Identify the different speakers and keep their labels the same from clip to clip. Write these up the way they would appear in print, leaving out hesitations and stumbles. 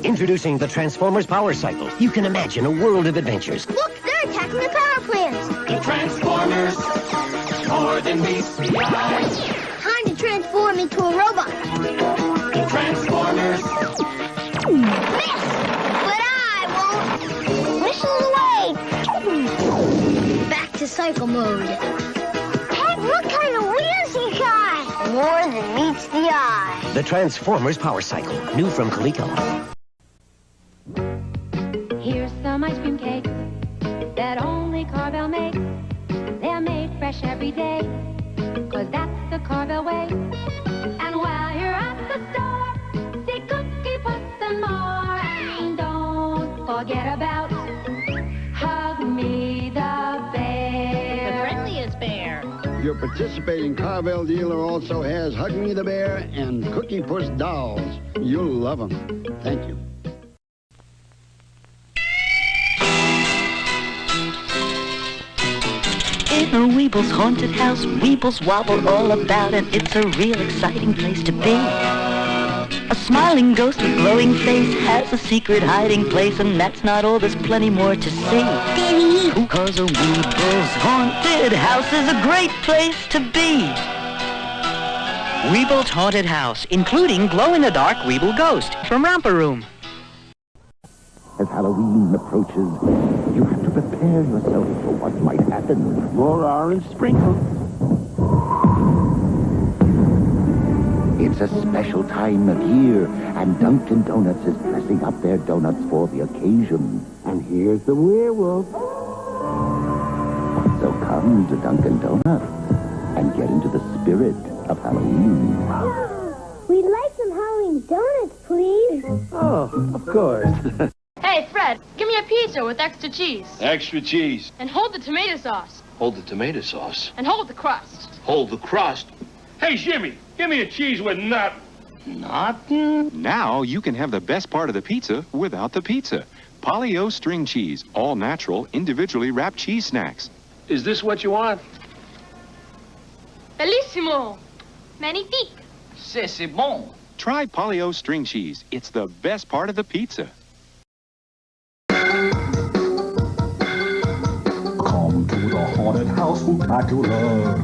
Speaker 1: Introducing the Transformers Power Cycle. You can imagine a world of adventures.
Speaker 2: Look, they're attacking the power plants.
Speaker 3: The Transformers, more than meets the eye.
Speaker 2: Time to transform into a robot.
Speaker 3: The Transformers.
Speaker 2: Miss! But I won't. Mission away. Back to cycle mode. Hey, what kind of wheels you got? More than meets the eye.
Speaker 1: The Transformers Power Cycle. New from Coleco.
Speaker 4: Here's some ice cream cakes that only Carvel makes. They're made fresh every day, 'cause that's the Carvel way. And while you're at the store, see Cookie Puss and more. And don't forget about Hug Me the Bear.
Speaker 5: The friendliest bear.
Speaker 6: Your participating Carvel dealer also has Hug Me the Bear and Cookie Puss dolls. You'll love them. Thank you.
Speaker 7: In a Weeble's haunted house, Weebles wobble all about, and it's a real exciting place to be. A smiling ghost with glowing face has a secret hiding place, and that's not all, there's plenty more to see. Cause a Weeble's haunted house is a great place to be.
Speaker 8: Weeble's Haunted House, including glow-in-the-dark Weeble Ghost from Romper Room.
Speaker 9: As Halloween approaches, you have to prepare yourself for what might happen. More orange sprinkles. It's a special time of year, and Dunkin' Donuts is dressing up their donuts for the occasion. And here's the werewolf. So come to Dunkin' Donuts and get into the spirit of Halloween.
Speaker 2: We'd like some Halloween donuts, please.
Speaker 9: Oh, of course.
Speaker 10: Hey, Fred, give me a pizza with extra cheese.
Speaker 11: Extra cheese.
Speaker 10: And hold the tomato sauce.
Speaker 11: Hold the tomato sauce.
Speaker 10: And hold the crust.
Speaker 11: Hold the crust.
Speaker 12: Hey, Jimmy, give me a cheese with nothing.
Speaker 11: Nothing?
Speaker 13: Now you can have the best part of the pizza without the pizza. Polly-O string cheese, all natural, individually wrapped cheese snacks.
Speaker 12: Is this what you want?
Speaker 10: Bellissimo. Magnifique.
Speaker 11: C'est bon.
Speaker 13: Try Polly-O string cheese. It's the best part of the pizza.
Speaker 9: Come to the haunted house, spectacular.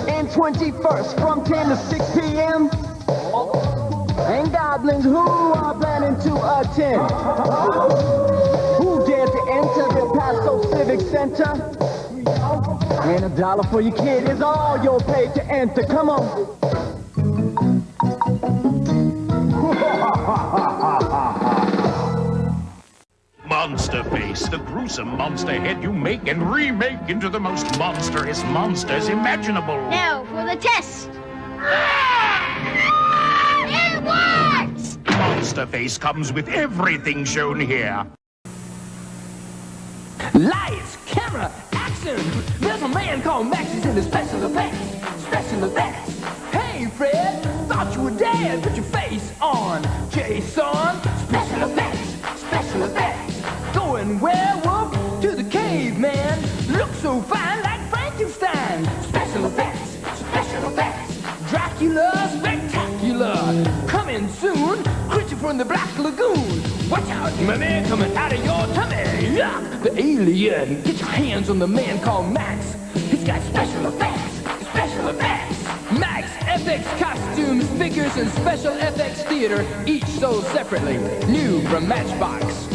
Speaker 14: And 21st from 10 to 6 p.m. And goblins who are planning to attend. Who dare to enter the Paso Civic Center? And $1 for your kid is all you'll pay to enter. Come on.
Speaker 15: Monster Face, the gruesome monster head you make and remake into the most monstrous monsters imaginable.
Speaker 2: Now for the test. It works!
Speaker 15: Monster Face comes with everything shown here.
Speaker 14: Lights, camera, action! There's a man called Max, he's in the special effects. Special effects. Hey, Fred, thought you were dead. Put your face on. Jason, special effects. Special effects. Going werewolf to the caveman. Look so fine like Frankenstein. Special effects. Special effects. Dracula, spectacular. Coming soon. Creature from the Black Lagoon. Watch out, my man coming out of your tummy. Yeah, the alien. Get your hands on the man called Max. He's got special effects. Special effects. Max FX costumes, figures, and special FX theater, each sold separately. New from Matchbox.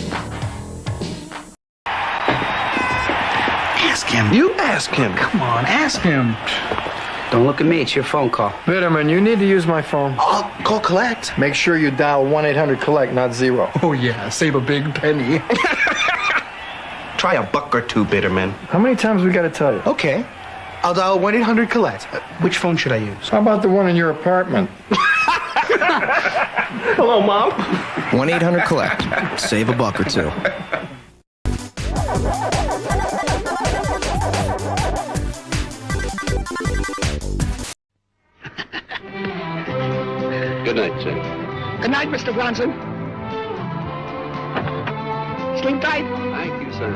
Speaker 8: Ask him. You ask him. Come on, ask him.
Speaker 16: Don't look at me, it's your phone call.
Speaker 17: Bitterman, you need to use my phone.
Speaker 8: I'll call collect.
Speaker 17: Make sure you dial 1-800-COLLECT, not 0.
Speaker 8: Oh yeah, save a big penny. Try a buck or two, Bitterman.
Speaker 17: How many times we gotta tell you?
Speaker 8: Okay. I'll dial 1-800-COLLECT. Which phone should I use?
Speaker 17: How about the one in your apartment?
Speaker 8: Hello, Mom.
Speaker 16: 1-800-COLLECT. Save a buck or two.
Speaker 11: Good night, Jim.
Speaker 16: Good night, Mr. Bronson. Sleep tight.
Speaker 11: Thank you, sir.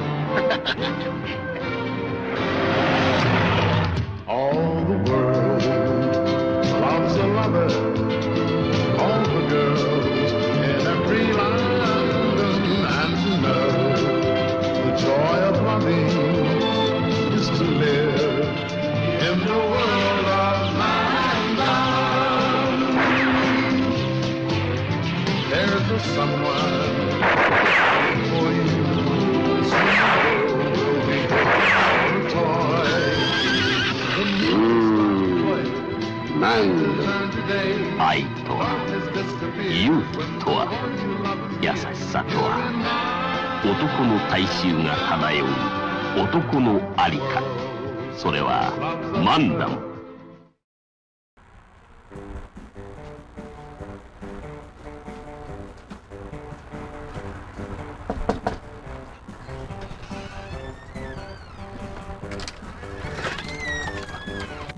Speaker 9: All the world loves a lover. All the girls in every
Speaker 3: someone.
Speaker 9: Man. 愛とは、勇気とは、優しさとは、男の大衆が漂う男のありか。それは漫談。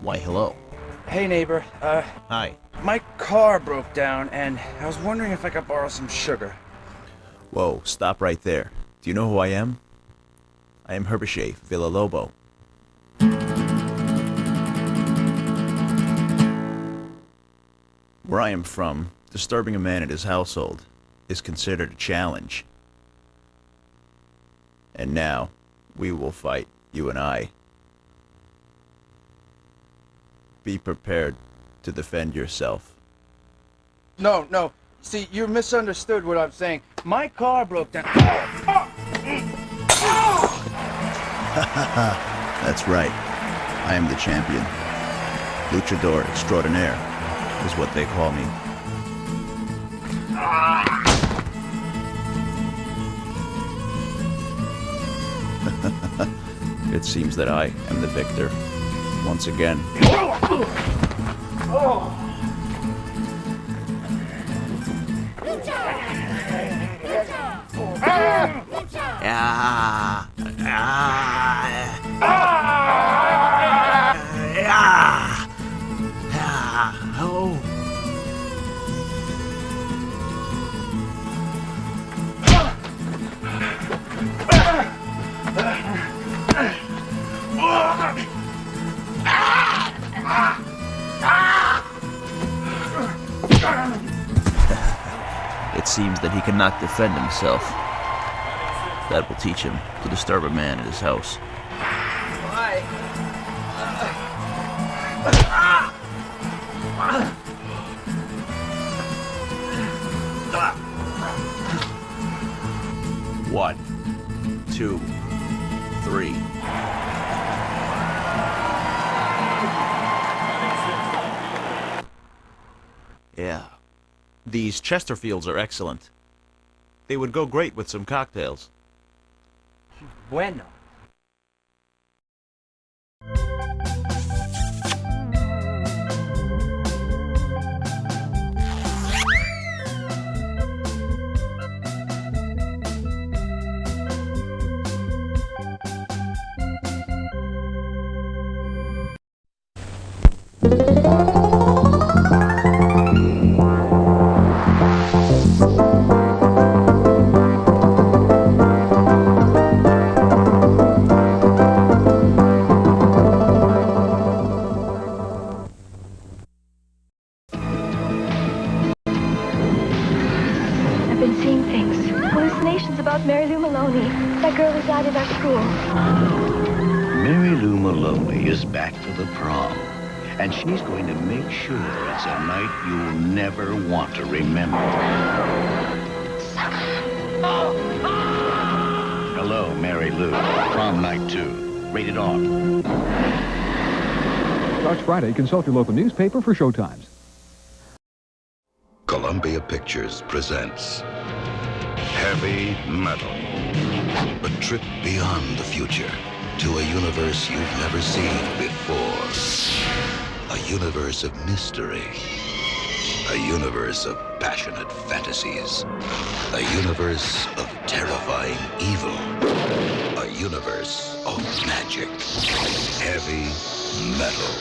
Speaker 5: Why, hello.
Speaker 18: Hey, neighbor.
Speaker 5: Hi.
Speaker 18: My car broke down, and I was wondering if I could borrow some sugar.
Speaker 5: Whoa, stop right there. Do you know who I am? I am Herbachet Villalobo. Where I am from, disturbing a man at his household is considered a challenge. And now, we will fight, you and I. Be prepared to defend yourself.
Speaker 18: No. See, you misunderstood what I'm saying. My car broke down.
Speaker 5: That's right. I am the champion. Luchador extraordinaire is what they call me. It seems that I am the victor. Once again. It seems that he cannot defend himself. That will teach him to disturb a man at his house.
Speaker 18: Why?
Speaker 5: One, two, three. Yeah. These Chesterfields are excellent. They would go great with some cocktails.
Speaker 18: Bueno.
Speaker 9: Mary Lou Maloney is back for the prom, and she's going to make sure it's a night you'll never want to remember. Hello, Mary Lou. Prom night 2. Rated R.
Speaker 19: Starts Friday. Consult your local newspaper for showtimes.
Speaker 20: Columbia Pictures presents Heavy Metal. A trip beyond the future to a universe you've never seen before. A universe of mystery. A universe of passionate fantasies. A universe of terrifying evil. A universe of magic. Heavy Metal.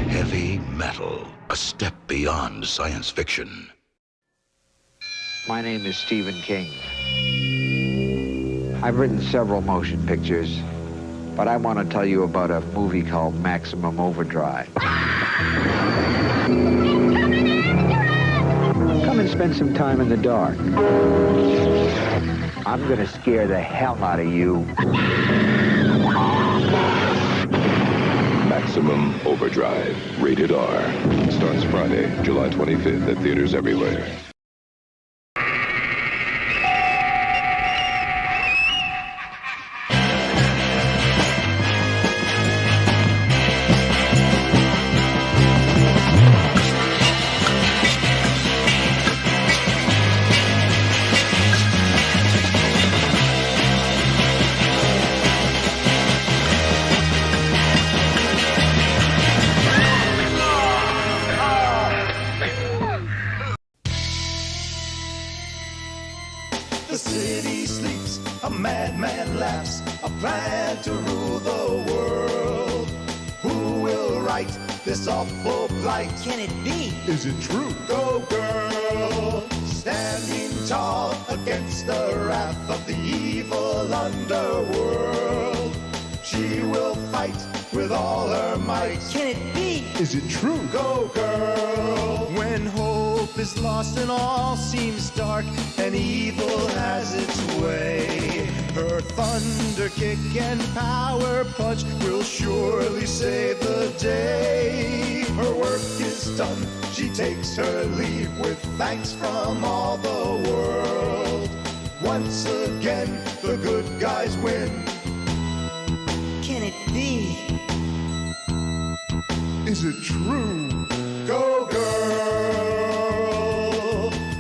Speaker 20: Heavy Metal, a step beyond science fiction.
Speaker 11: My name is Stephen King.
Speaker 21: I've written several motion pictures, but I want to tell you about a movie called Maximum Overdrive. Come and spend some time in the dark. I'm gonna scare the hell out of you.
Speaker 22: Maximum Overdrive, rated R. Starts Friday, July 25th at theaters everywhere.
Speaker 3: The city sleeps, a madman laughs, a plan to rule the world. Who will right this awful plight? Can it be? Is it true? Go girl, standing tall against the wrath of the evil underworld. She will fight with all her might. Can it be? Is it true? Go girl. When hope is lost and all seems dark and evil has its way, her thunder kick and power punch will surely save the day. Her work is done, she takes her leave with thanks from all the world. Once again, the good guys win. Can it be? Is it true? Go girl,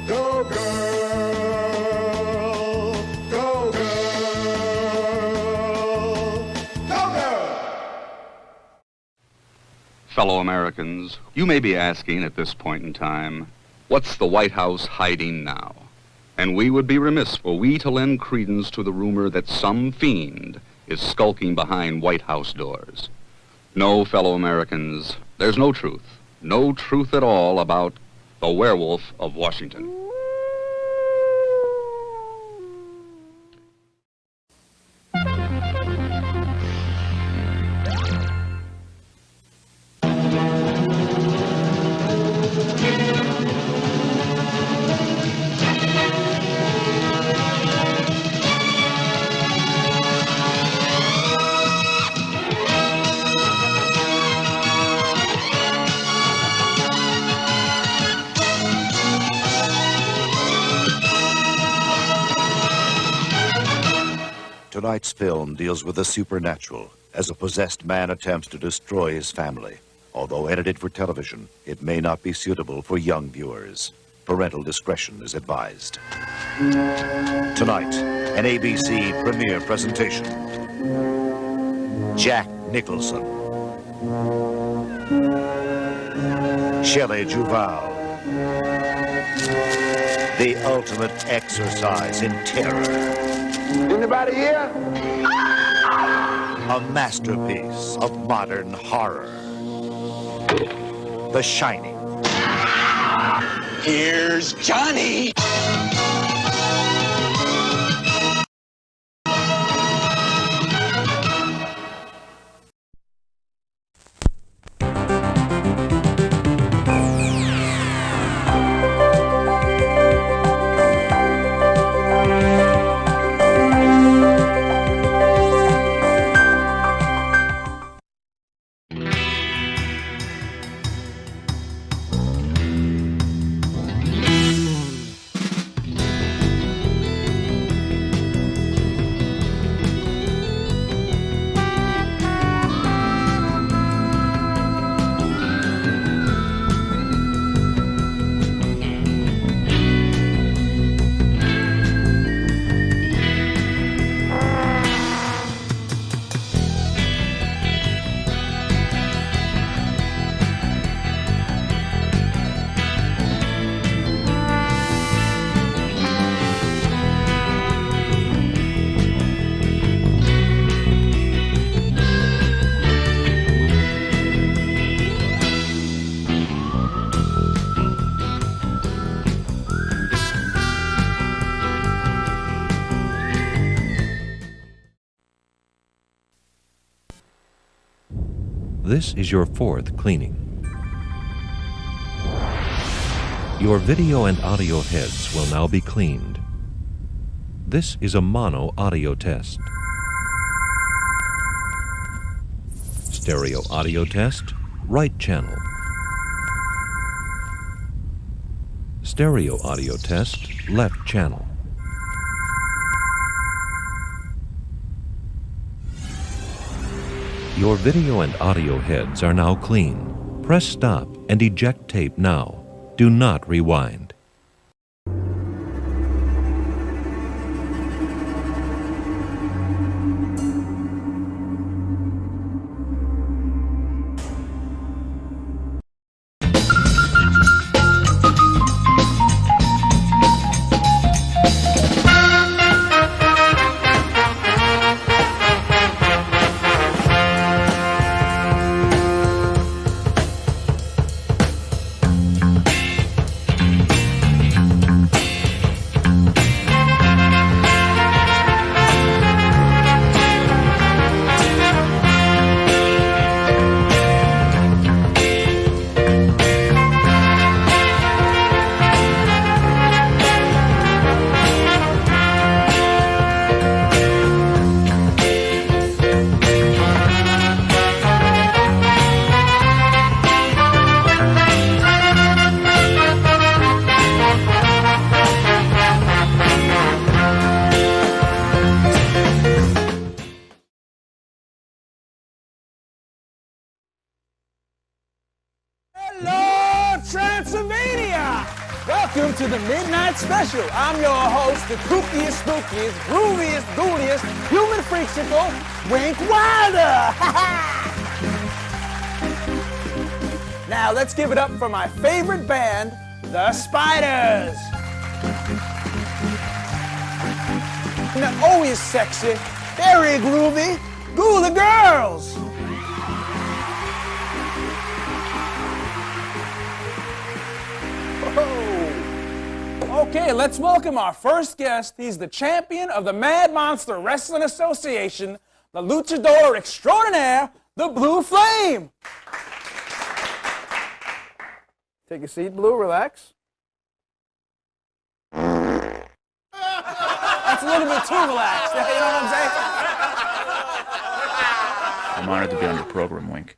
Speaker 3: go girl, go girl, go girl!
Speaker 23: Fellow Americans, you may be asking at this point in time, what's the White House hiding now? And we would be remiss were we to lend credence to the rumor that some fiend is skulking behind White House doors. No, fellow Americans, there's no truth at all about the Werewolf of Washington.
Speaker 20: Tonight's film deals with the supernatural as a possessed man attempts to destroy his family. Although edited for television, it may not be suitable for young viewers. Parental discretion is advised. Tonight, an ABC premiere presentation. Jack Nicholson, Shelley Duvall, the ultimate exercise in terror.
Speaker 16: Anybody here?
Speaker 20: A masterpiece of modern horror. The Shining.
Speaker 3: Here's Johnny!
Speaker 1: This is your fourth cleaning. Your video and audio heads will now be cleaned. This is a mono audio test. Stereo audio test, right channel. Stereo audio test, left channel. Your video and audio heads are now clean. Press stop and eject tape now. Do not rewind.
Speaker 4: Welcome to the Midnight Special. I'm your host, the kookiest, spookiest, grooviest, ghouliest, human freaksicle, Wink Wilder. Now let's give it up for my favorite band, the Spiders. And they're always sexy, very groovy, Ghouligans. Okay, let's welcome our first guest. He's the champion of the Mad Monster Wrestling Association, the luchador extraordinaire, the Blue Flame. Take a seat, Blue, relax. That's a little bit too relaxed, you know what I'm saying?
Speaker 5: I'm honored to be on your program, Wink.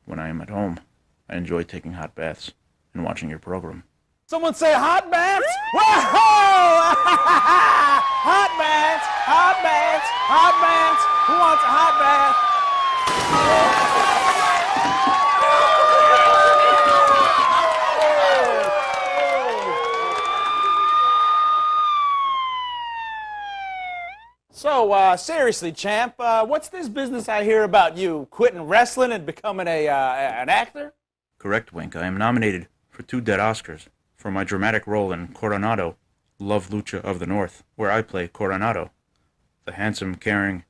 Speaker 5: When I am at home, I enjoy taking hot baths and watching your program.
Speaker 4: Someone say hot baths? Whoa! Hot baths, hot baths, hot baths. Who wants a hot bath? So, seriously, champ, what's this business I hear about you quitting wrestling and becoming an actor?
Speaker 5: Correct, Wink. I am nominated for 2 dead Oscars for my dramatic role in Coronado, Love Lucha of the North, where I play Coronado, the handsome, caring,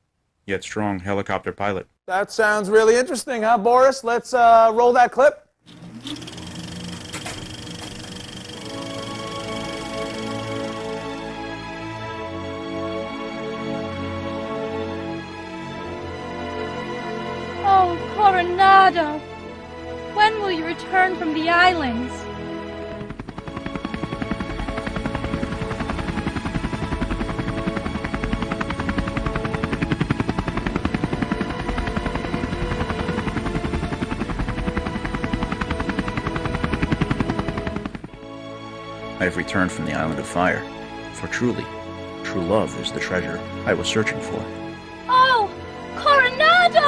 Speaker 5: yet strong helicopter pilot.
Speaker 4: That sounds really interesting, huh, Boris? Let's roll that clip.
Speaker 10: Oh, Coronado, when will you return from the islands?
Speaker 5: I have returned from the Island of Fire, for truly, true love is the treasure I was searching for.
Speaker 10: Oh, Coronado!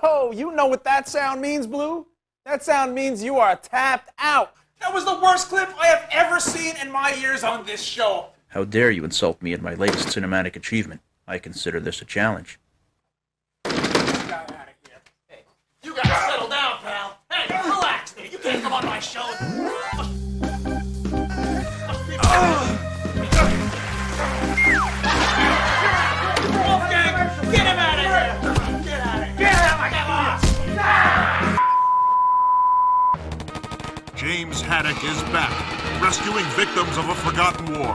Speaker 4: Oh, you know what that sound means, Blue? That sound means you are tapped out. That was the worst clip I have ever seen in my years on this show.
Speaker 5: How dare you insult me at my latest cinematic achievement? I consider this a challenge.
Speaker 4: You gotta settle down, pal. Hey, relax, man. You can't come on my show. Wolfgang, get him out of here. Get out of here. Get him, I got lost.
Speaker 6: James Haddock is back, rescuing victims of a forgotten war.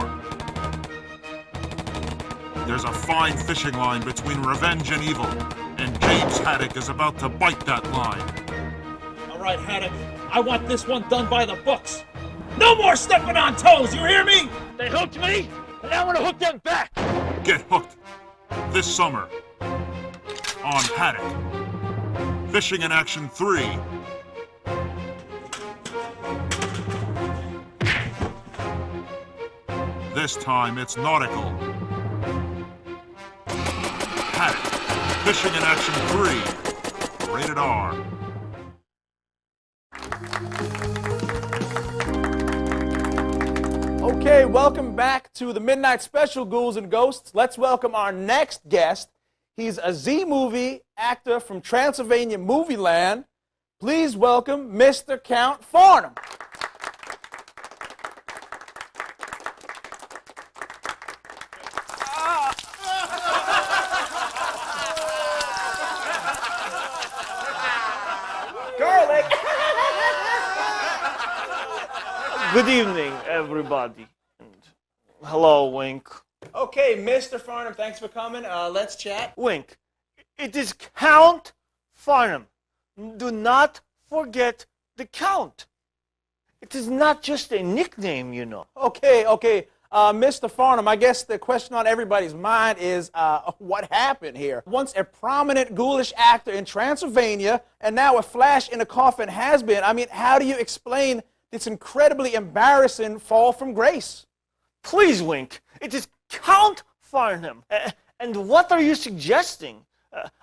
Speaker 6: there's a fine fishing line between revenge and evil, and James Haddock is about to bite that line.
Speaker 7: All right, Haddock, I want this one done by the books. No more stepping on toes, you hear me? They hooked me, and I want to hook them back.
Speaker 6: Get hooked this summer on Haddock. Fishing in Action 3. This time it's nautical. Haddock. Fishing in Action 3. Rated R.
Speaker 4: Okay, welcome back to the Midnight Special, Ghouls and Ghosts. Let's welcome our next guest. He's a Z-movie actor from Transylvania Movie Land. Please welcome Mr. Count Farnham.
Speaker 12: Garlic! Good evening, everybody. And hello, Wink.
Speaker 4: Okay, Mr. Farnham, thanks for coming. Let's chat.
Speaker 12: Wink, it is Count Farnham. Do not forget the Count. It is not just a nickname, you know.
Speaker 4: Okay. Mr. Farnham, I guess the question on everybody's mind is what happened here? Once a prominent ghoulish actor in Transylvania, and now a flash in a coffin has-been. I mean, how do you explain this incredibly embarrassing fall from grace?
Speaker 12: Please, Wink, it is Count Farnham. And what are you suggesting?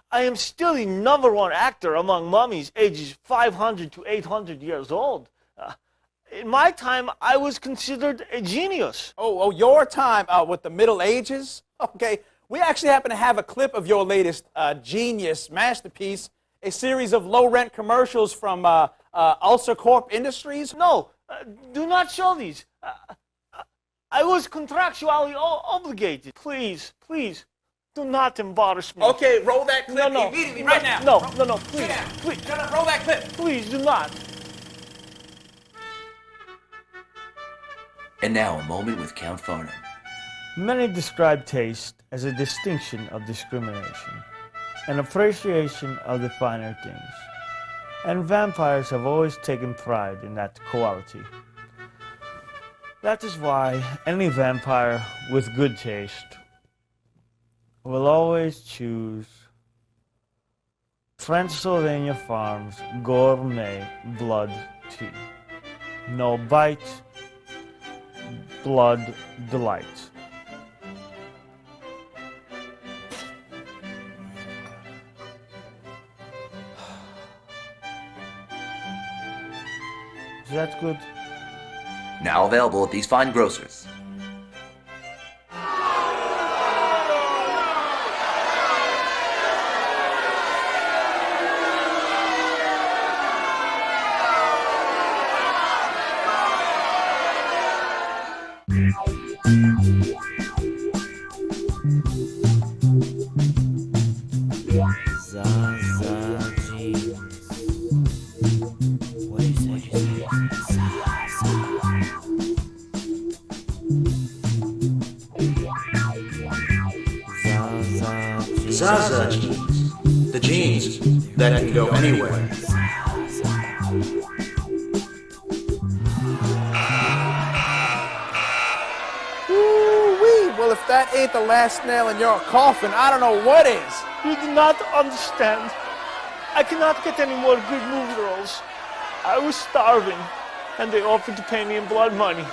Speaker 12: I am still the #1 actor among mummies ages 500 to 800 years old. In my time, I was considered a genius.
Speaker 4: Oh, your time with the Middle Ages? Okay, we actually happen to have a clip of your latest genius masterpiece, a series of low-rent commercials from Ulcer Corp Industries.
Speaker 12: No, do not show these. I was contractually obligated. Please, do not embarrass me.
Speaker 4: Okay, roll that clip immediately, right now.
Speaker 12: No, please.
Speaker 4: Shut up, roll that clip.
Speaker 12: Please, do not.
Speaker 24: And now, a moment with Count Farnham.
Speaker 12: Many describe taste as a distinction of discrimination, an appreciation of the finer things. And vampires have always taken pride in that quality. That is why any vampire with good taste will always choose Transylvania Farms Gourmet Blood Tea. No bite, blood delight. Is that good?
Speaker 24: Now available at these fine grocers.
Speaker 25: Zaza jeans. The jeans that can go anywhere.
Speaker 4: Ooh-wee. Well, if that ain't the last nail in your coffin, I don't know what is.
Speaker 12: You do not understand. I cannot get any more good movie roles. I was starving, and they offered to pay me in blood money.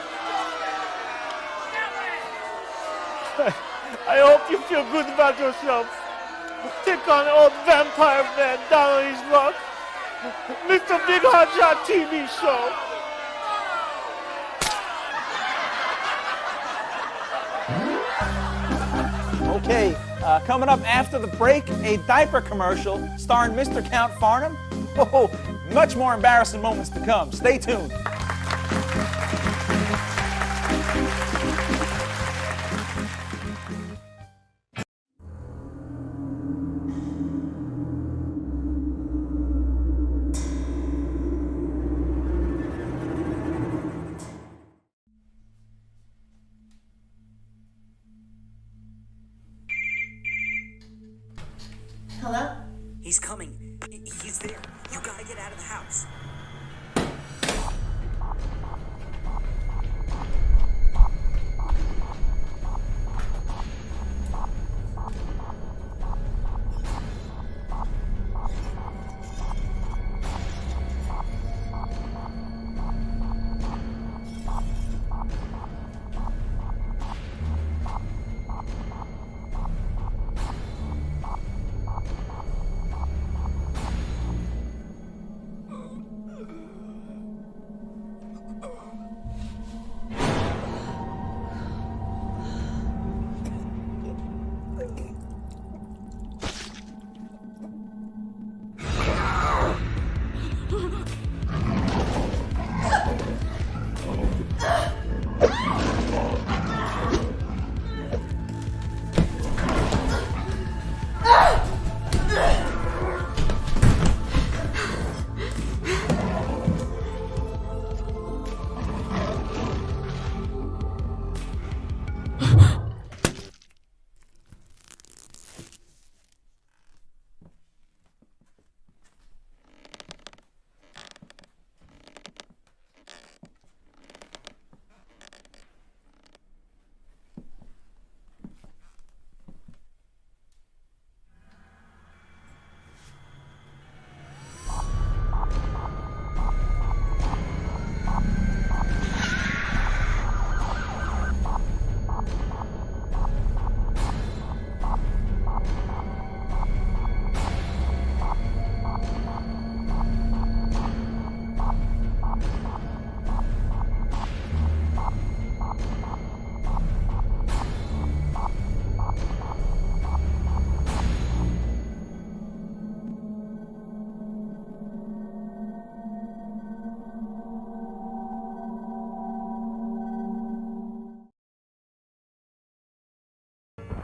Speaker 12: I hope you feel good about yourself. Take on old vampire man down on his luck. Mr. Big Hot Shot TV show.
Speaker 4: Okay, coming up after the break, a diaper commercial starring Mr. Count Farnham. Oh, much more embarrassing moments to come. Stay tuned.
Speaker 2: He's there. You gotta get out of the house.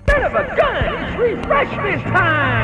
Speaker 13: Son of a gun! It's refreshment time!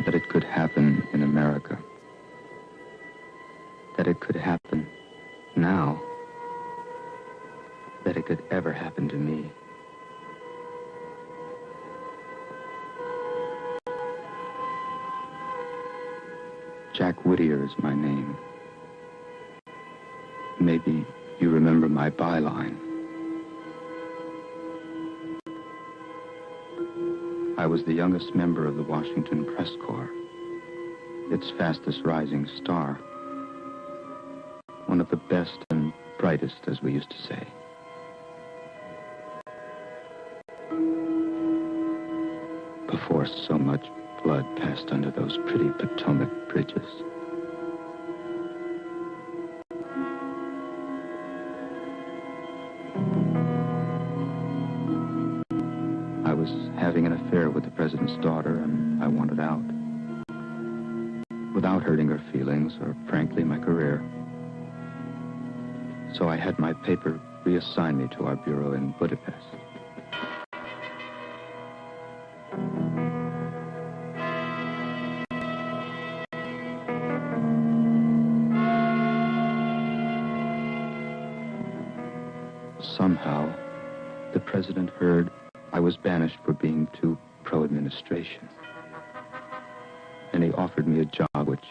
Speaker 14: That it could happen in America. That it could happen now. That it could ever happen to me. Jack Whittier is my name. Maybe you remember my byline. I was the youngest member of the Washington Press Corps, its fastest rising star. One of the best and brightest, as we used to say. Before so much blood passed under those pretty Potomac bridges. I was having an affair with the president's daughter, and I wanted out. Without hurting her feelings, or frankly, my career. So I had my paper reassign me to our bureau in Budapest. Somehow, the president heard I was banished for being too pro-administration. And he offered me a job which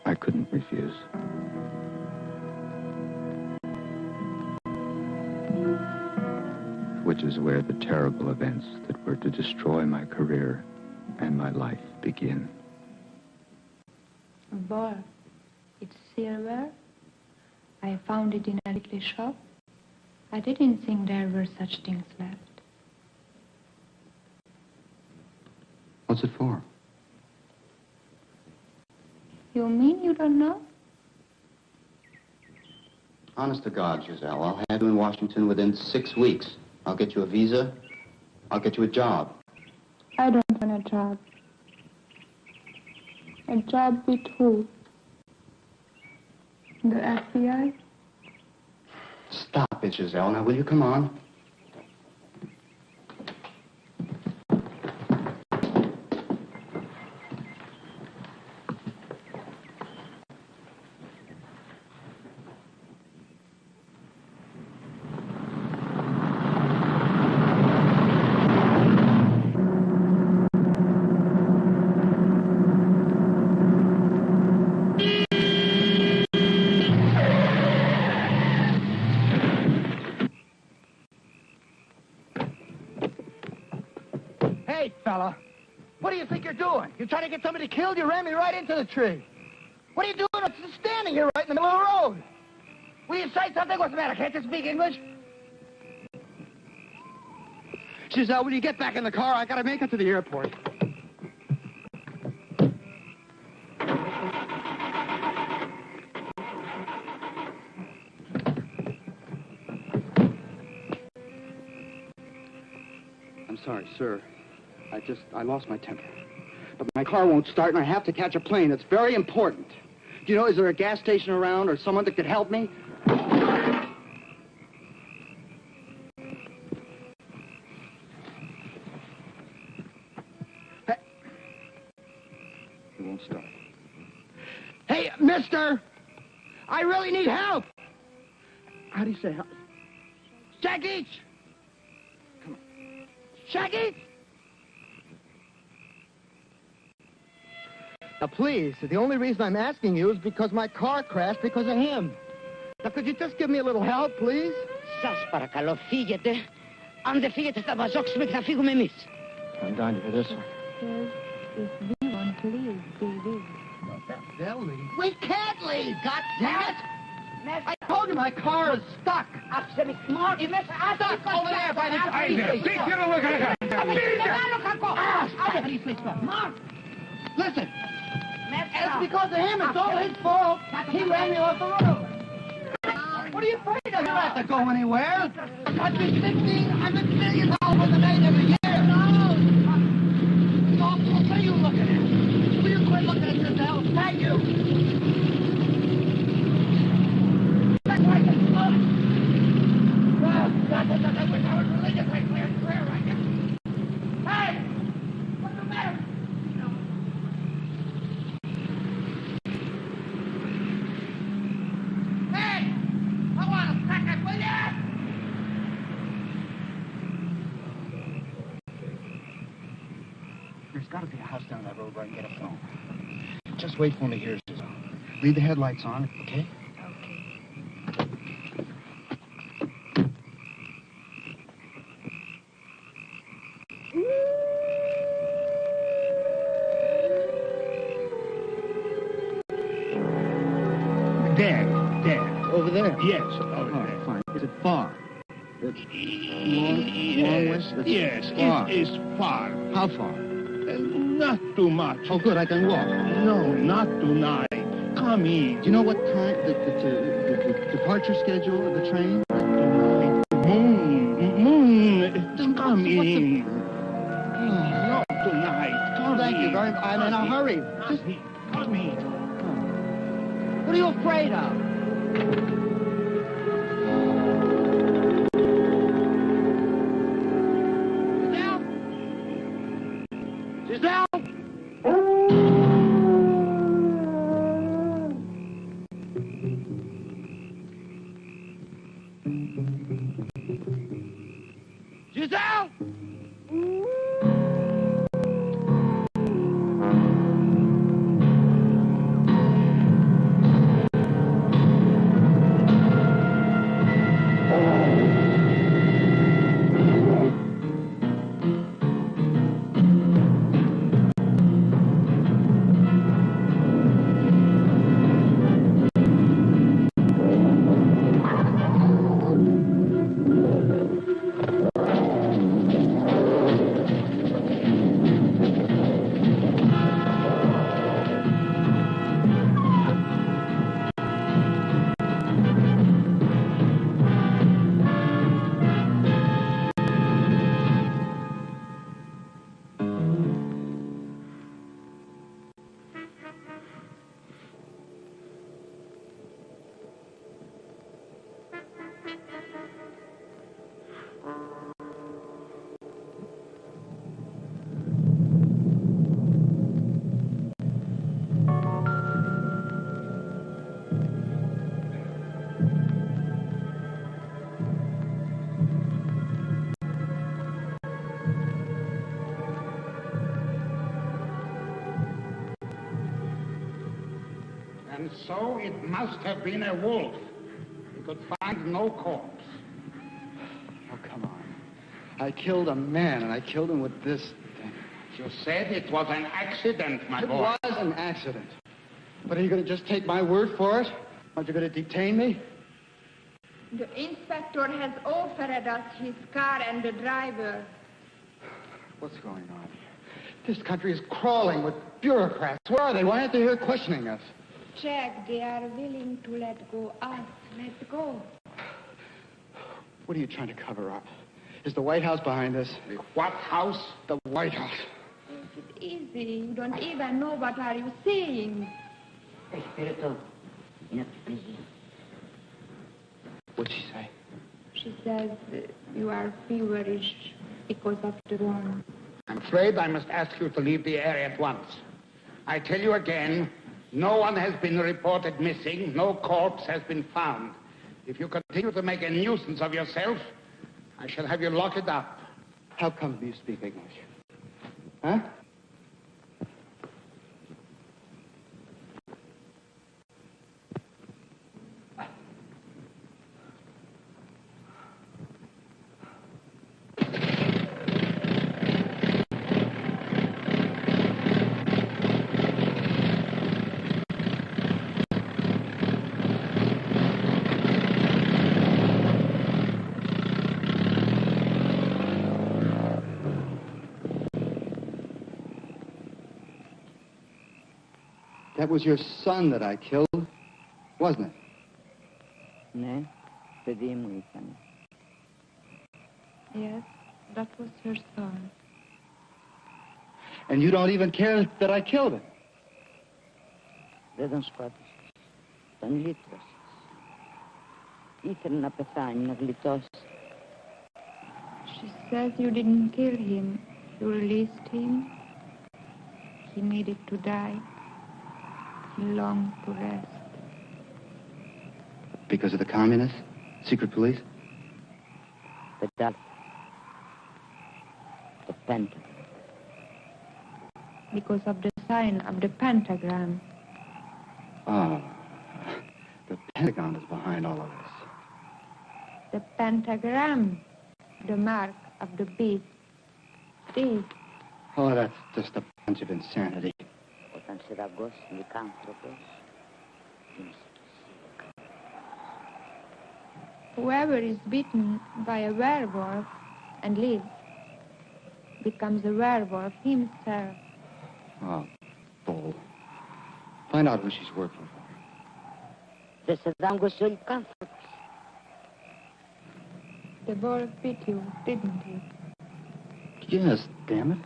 Speaker 14: I couldn't refuse. Which is where the terrible events that were to destroy my career and my life begin.
Speaker 8: Boy, it's silver. I found it in a little shop. I didn't think there were such things left.
Speaker 14: What's it for?
Speaker 8: You mean you don't know?
Speaker 14: Honest to God, Giselle, I'll have you in Washington within 6 weeks. I'll get you a visa. I'll get you a job.
Speaker 8: I don't want a job. A job with who? The FBI?
Speaker 14: Stop it, Giselle. Now, will you come on?
Speaker 9: Hey, fella, what do you think you're doing? You're trying to get somebody killed? You ran me right into the tree. What are you doing? I'm just standing here right in the middle of the road. Will you say something? What's the matter? Can't you speak English? Giselle, will you get back in the car? I gotta make it to the airport. I'm sorry, sir. I lost my temper. But my car won't start and I have to catch a plane. It's very important. Do you know, is there a gas station around or someone that could help me? Hey. It won't start. Hey, mister! I really need help! How do you say help? Shaggy! Come on. Shaggy! Now, please, the only reason I'm asking you is because my car crashed because of him. Now, could you just give me a little help, please?
Speaker 15: Σας παρακαλώ, φύγετε. Αν δεν φύγετε, θα μας δόξουμε και θα φύγουμε εμείς.
Speaker 14: I'm dying to hear this one.
Speaker 8: If we want to leave, we will.
Speaker 9: They'll leave. We can't leave, goddammit! I told you my car is stuck.
Speaker 15: Άψε με smart. Είμαι
Speaker 9: stuck over there by the train station. Listen, it's because of him. It's all his fault. He ran me off the road. What are you afraid of? You don't have to go anywhere. I've been $1,600 million worth of aid every year. No. What are you looking at? Will you quit looking at yourself? Thank you. That's right. Oh, God, I wish I was religious. I cleared prayer right now. Hey! What's the matter? Hey! I want a second, will ya? There's got to be a house down that road where I can get a phone. Just wait for me here, Giselle. Leave the headlights on, okay? There. Over there?
Speaker 17: Yes, over there.
Speaker 9: Fine. Is it far? It's long way?
Speaker 17: Yes,
Speaker 9: far.
Speaker 17: it is far.
Speaker 9: How far?
Speaker 17: Not too much.
Speaker 9: Oh, good, I can walk.
Speaker 17: No, not tonight. Come in.
Speaker 9: Do you know what time, the departure schedule of the train?
Speaker 17: Moon, come in. Not tonight. Come
Speaker 9: Thank you
Speaker 17: in.
Speaker 9: very much. I'm in a hurry. Just
Speaker 17: Come in.
Speaker 9: What are you afraid of? Giselle? Giselle?
Speaker 11: And so it must have been a wolf. We could find no corpse.
Speaker 9: Oh, come on. I killed a man, and I killed him with this thing.
Speaker 11: You said it was an accident, my boy.
Speaker 9: It was an accident. But are you going to just take my word for it? Aren't you going to detain me?
Speaker 8: The inspector has offered us his car and the driver.
Speaker 9: What's going on here? This country is crawling with bureaucrats. Where are they? Why aren't they here questioning us?
Speaker 8: Jack, they are willing to let go us. Let go.
Speaker 9: What are you trying to cover up? Is the White House behind this?
Speaker 11: The what house?
Speaker 9: The White House.
Speaker 8: It's easy. You don't even know what are you saying.
Speaker 15: Espirito,
Speaker 9: What'd she say?
Speaker 8: She says you are feverish because of the wound.
Speaker 11: I'm afraid I must ask you to leave the area at once. I tell you again, no one has been reported missing. No corpse has been found. If you continue to make a nuisance of yourself, I shall have you locked up.
Speaker 9: How come you speak English? Huh? That was your son that I killed, wasn't it?
Speaker 15: Ne, pedimos, Ethan.
Speaker 8: Yes, that was her son.
Speaker 9: And you don't even care that I killed him?
Speaker 15: Δεν τον σκότωσες. Τον λύτρωσες. Ήθελε να πεθάνει, να γλιτώσει.
Speaker 8: She says you didn't kill him. You released him. He needed to die. He longed to rest.
Speaker 9: Because of the communists? Secret police?
Speaker 15: The Delta. The Pentagon.
Speaker 8: Because of the sign of the pentagram.
Speaker 9: Oh, the Pentagon is behind all of this.
Speaker 8: The pentagram. The mark of the beast. This.
Speaker 9: Oh, that's just a bunch of insanity.
Speaker 15: Όταν σε δαγκώσει λυκάνθρωπος,
Speaker 8: Whoever is bitten by a werewolf and lives becomes a werewolf himself.
Speaker 9: Oh, bull. Find out who she's working for.
Speaker 15: δεν σε δάγκωσε ο λυκάνθρωπος.
Speaker 8: The wolf bit you, didn't he?
Speaker 9: Yes, damn it.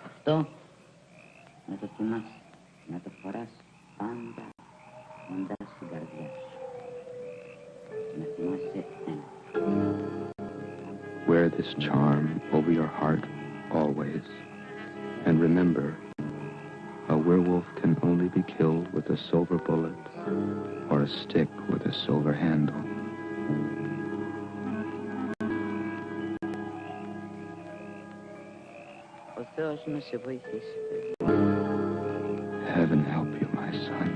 Speaker 15: Αυτό, να το θυμάσαι, να το φοράς πάντα κοντά στην καρδιά σου. Να θυμάσαι ένα.
Speaker 14: Wear this charm over your heart always. And remember, a werewolf can only be killed with a silver bullet or a stick with a silver handle.
Speaker 15: Ο Θεός να σε βοηθήσει.
Speaker 14: Heaven help you, my son.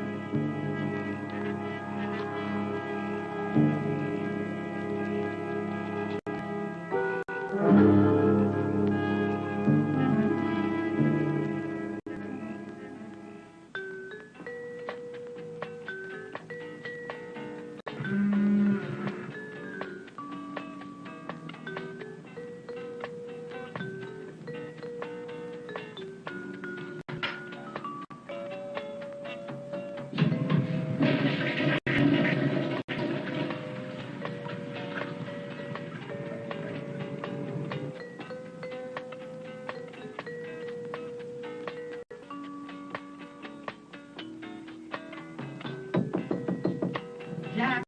Speaker 8: Jack.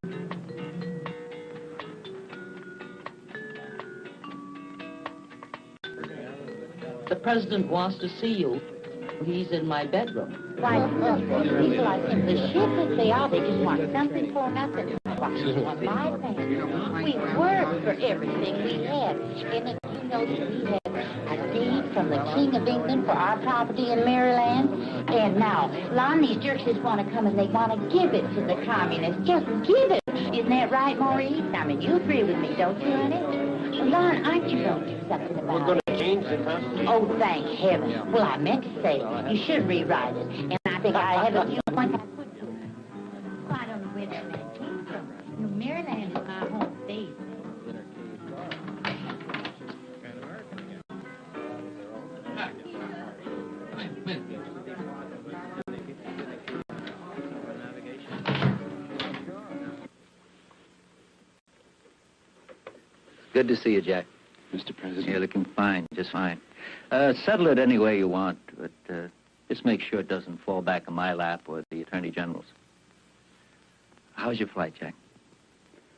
Speaker 18: The president wants to see you. He's in my bedroom.
Speaker 15: Why, people are simply shit as they are. They just want something for nothing. Well, my man, we worked for everything we had. And you know that we had a deed
Speaker 16: from the King of England for our property in Maryland. And now, a lot of these jerks just want to come and they want to give it to the communists. Just give it. Isn't that right, Maurice? I mean, you agree with me, don't you, honey? Well, Lon, aren't you going to do something about it?
Speaker 19: We're going to change the Constitution.
Speaker 16: Oh, thank heaven. Well, I meant to say you should rewrite it. And I think I have a few points I could do. Well, I don't know where that man came from. You know, Maryland is my home state.
Speaker 21: Good to see you, Jack.
Speaker 14: Mr. President.
Speaker 21: You're looking fine, just fine. Settle it any way you want, but just make sure it doesn't fall back on my lap or the Attorney General's. How's your flight, Jack?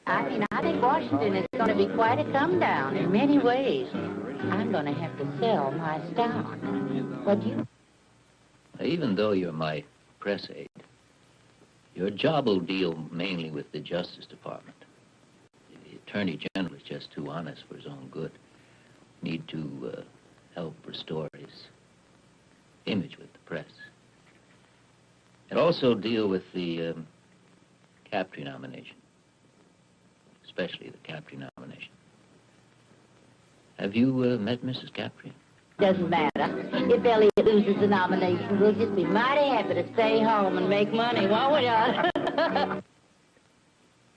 Speaker 16: I think Washington is going to be quite a come down in many ways. I'm going to have to sell my stock. What do you?
Speaker 21: Even though you're my press aide, your job will deal mainly with the Justice Department. The Attorney General is just too honest for his own good. Need to help restore his image with the press. And also deal with the Capri nomination. Especially the Capri nomination. Have you met Mrs. Capri?
Speaker 16: Doesn't matter. If Elliot loses the nomination, we'll just be mighty happy to stay home and make money, won't we, John?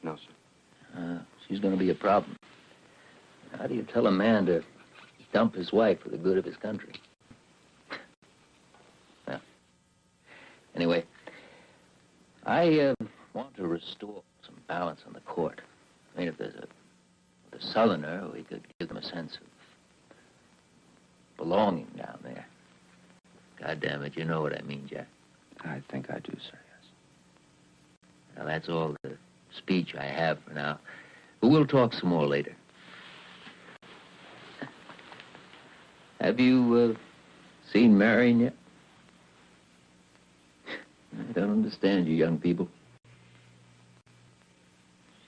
Speaker 14: No, sir.
Speaker 21: She's going to be a problem. How do you tell a man to dump his wife for the good of his country? Well, anyway, I want to restore some balance on the court. I mean, if there's a Southerner, we could give them a sense of belonging down there. God damn it, you know what I mean, Jack.
Speaker 14: I think I do, sir, yes.
Speaker 21: Now, that's all the speech I have for now. But we'll talk some more later. Have you seen Marion yet? I don't understand you young people.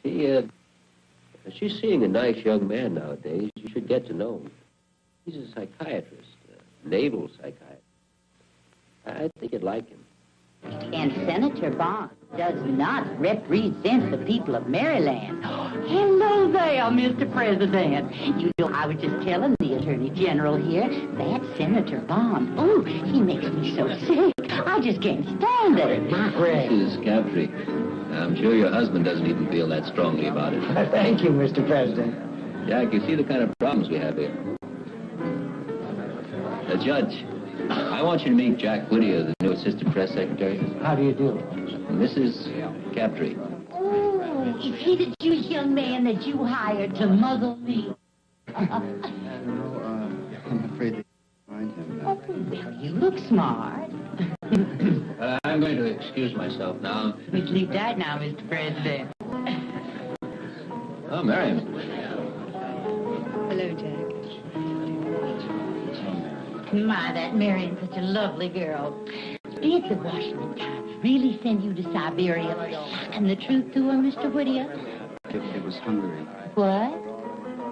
Speaker 21: She's seeing a nice young man nowadays. You should get to know him. He's a psychiatrist, a naval psychiatrist. I think you'd like him.
Speaker 16: And Senator Bond does not represent the people of Maryland. Hello there, Mr. President. You know, I was just telling the Attorney General here, that Senator Bond, oh, he makes me so sick. I just can't stand it.
Speaker 21: Mrs. Capri, I'm sure your husband doesn't even feel that strongly about it.
Speaker 19: Thank you, Mr. President.
Speaker 21: Jack, you see the kind of problems we have here. Judge, I want you to meet Jack Whittier, the new assistant press secretary.
Speaker 19: How do you do?
Speaker 21: Mrs. Capri.
Speaker 16: Oh, is he the Jewish young man that you hired to muzzle me?
Speaker 14: I'm afraid they find him.
Speaker 16: Oh, well, you look smart.
Speaker 21: I'm going to excuse myself now.
Speaker 16: We'd leave that now, Mr. President.
Speaker 21: Oh, Marion.
Speaker 8: Hello, Jack.
Speaker 16: My, that Marion's such a lovely girl. Did the Washington Times really send you to Siberia? And the truth to her, Mr. Whittier?
Speaker 14: It was Hungary.
Speaker 16: What?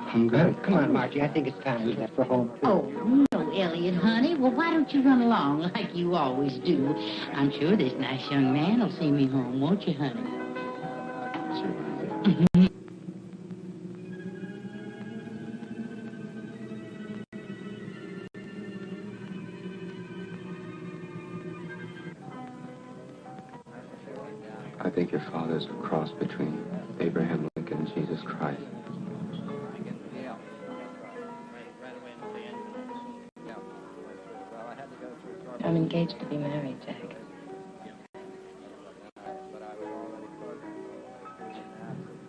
Speaker 14: Hungary?
Speaker 19: Come on, Margie. I think it's time we left for home, too.
Speaker 16: Oh, no, Elliot, honey. Well, why don't you run along like you always do? I'm sure this nice young man will see me home, won't you, honey?
Speaker 14: I think your father's a cross between Abraham Lincoln and Jesus Christ.
Speaker 8: I'm engaged to be married, Jack.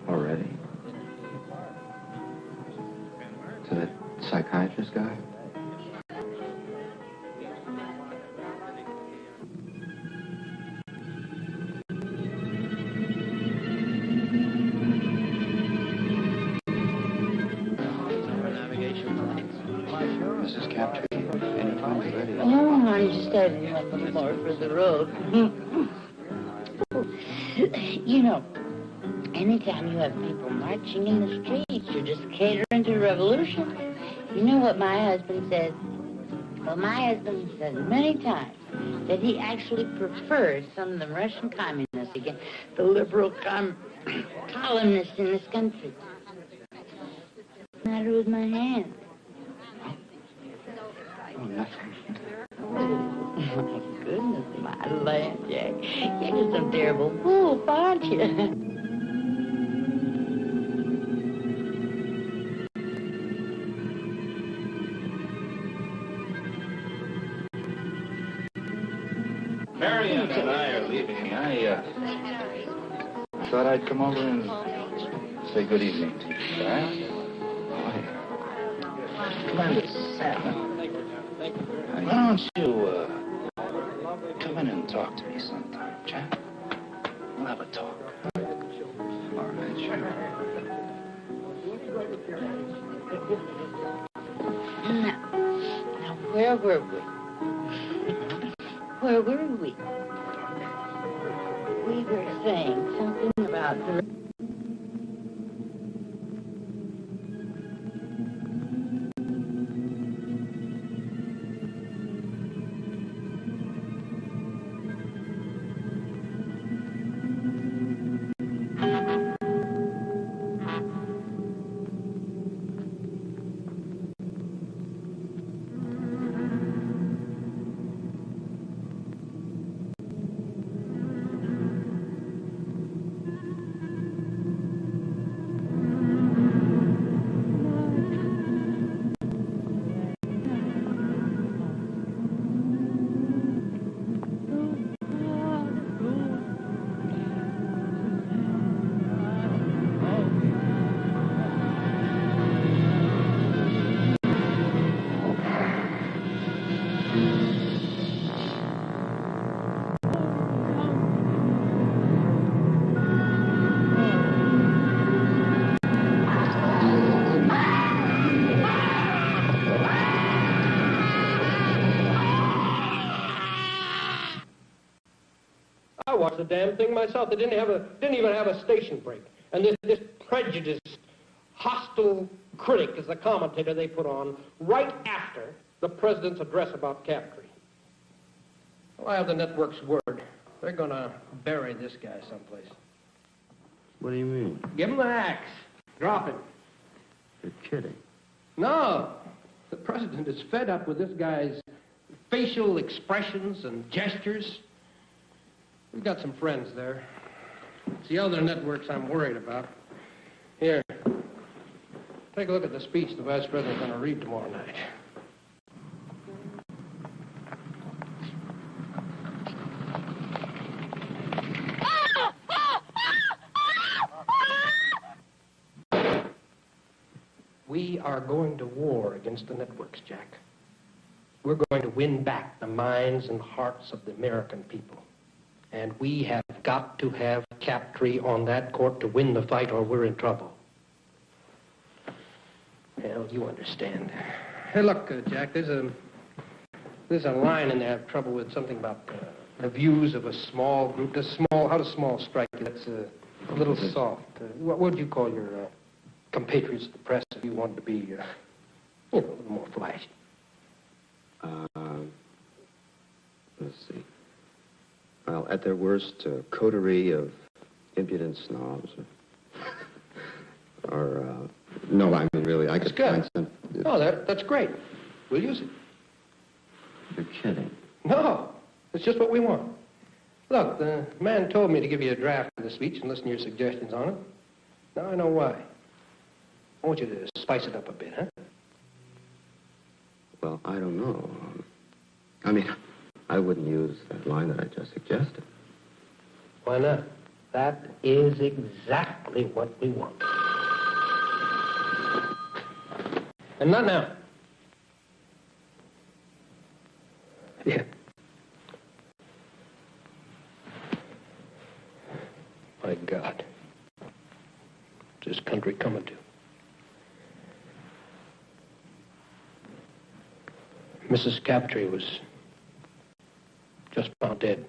Speaker 14: Already? To that psychiatrist guy? Mrs. Capri, any time you're ready.
Speaker 16: Oh, I'm just adding one little more for the road. You know, anytime you have people marching in the streets, you're just catering to revolution. You know what my husband says? Well, my husband says many times that he actually prefers some of the Russian communists against the liberal colonists in this country. What's the matter with my hand?
Speaker 9: Oh, nothing.
Speaker 16: Oh, my goodness, my land, Jack. You're just some terrible wolf, aren't you?
Speaker 1: Marianne and I are leaving. I thought I'd come over and say good evening to you, right? Come on, why don't you come in and talk to me sometime, Jack? We'll have a talk. All right, sure.
Speaker 16: Now, where were we? Where were we? We were saying something about the...
Speaker 3: I watched the damn thing myself. They didn't even have a station break. And this prejudiced, hostile critic is the commentator they put on right after the president's address about Captree. Well, I have the network's word. They're gonna bury this guy someplace.
Speaker 14: What do you mean?
Speaker 3: Give him the axe. Drop him.
Speaker 14: You're kidding.
Speaker 3: No. The president is fed up with this guy's facial expressions and gestures. We've got some friends there. It's the other networks I'm worried about. Here, take a look at the speech the vice president's going to read tomorrow night. We are going to war against the networks, Jack. We're going to win back the minds and hearts of the American people. And we have got to have Captree on that court to win the fight, or we're in trouble. Hell, you understand. Hey, look, Jack, there's a line in there I have trouble with, something about the views of a small group. How does small strike you? That's a little soft. What would you call your compatriots of the press if you wanted to be, a little more flashy?
Speaker 14: Let's see. Well, at their worst, a coterie of impudent snobs. Or no, I mean, really, I could find some...
Speaker 3: Oh, that's great. We'll use it.
Speaker 14: You're kidding.
Speaker 3: No, it's just what we want. Look, the man told me to give you a draft of the speech and listen to your suggestions on it. Now I know why. I want you to spice it up a bit, huh?
Speaker 14: Well, I don't know. I mean, I wouldn't use that line that I just suggested.
Speaker 3: Why not? That is exactly what we want. And not now. Yeah. My God. What's this country coming to? Mrs. Captree was just found dead.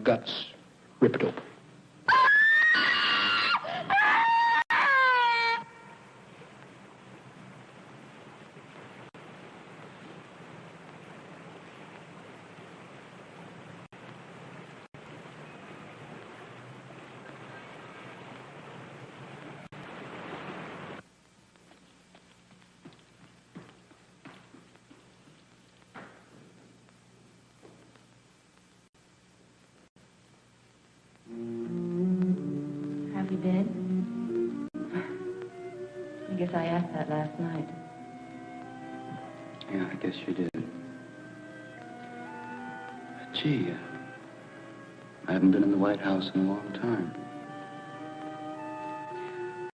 Speaker 3: Guts ripped open.
Speaker 16: you did? I guess I asked that last night.
Speaker 14: Yeah, I guess you did. Gee, I haven't been in the White House in a long time.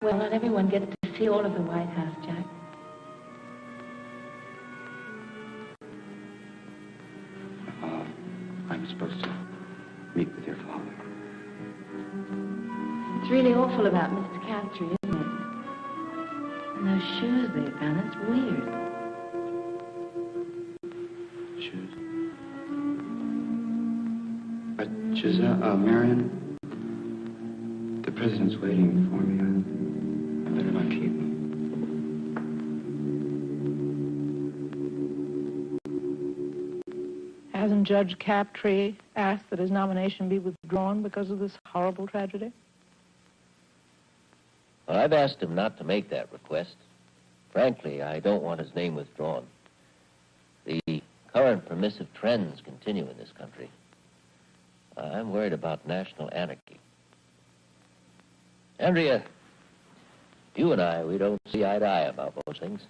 Speaker 16: Well, not everyone gets to see all of the White House, Jack.
Speaker 14: I'm supposed to meet with your father.
Speaker 16: It's really awful about Mr. Crabtree, isn't it? And those shoes they found, that's weird.
Speaker 14: Shoes. But, Giselle, Marion, the president's waiting for me. I better not keep him.
Speaker 5: Hasn't Judge Crabtree asked that his nomination be withdrawn because of this horrible tragedy?
Speaker 21: Well, I've asked him not to make that request. Frankly, I don't want his name withdrawn. The current permissive trends continue in this country. I'm worried about national anarchy. Andrea, you and I, we don't see eye to eye about most things.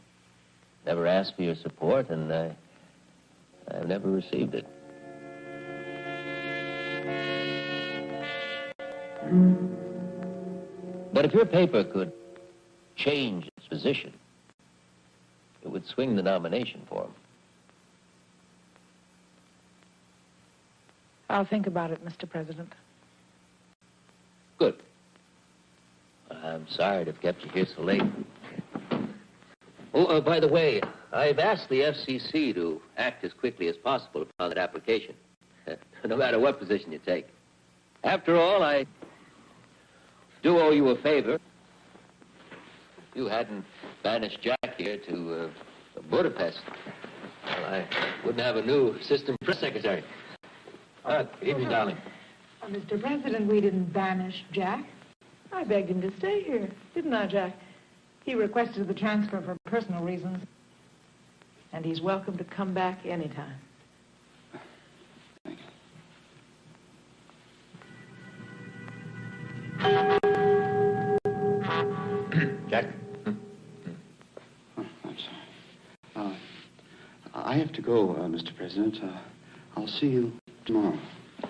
Speaker 21: Never asked for your support, and I've never received it. But if your paper could change its position, it would swing the nomination for him.
Speaker 5: I'll think about it, Mr. President.
Speaker 21: Good. I'm sorry to have kept you here so late. Oh, by the way, I've asked the FCC to act as quickly as possible upon that application, no matter what position you take. After all, I do owe you a favor. If you hadn't banished Jack here to Budapest, well, I wouldn't have a new assistant press secretary. Good evening, darling.
Speaker 5: Mr. President, we didn't banish Jack. I begged him to stay here, didn't I, Jack? He requested the transfer for personal reasons, and he's welcome to come back anytime.
Speaker 21: Jack?
Speaker 14: Oh, I'm sorry. I have to go, Mr. President. I'll see you tomorrow.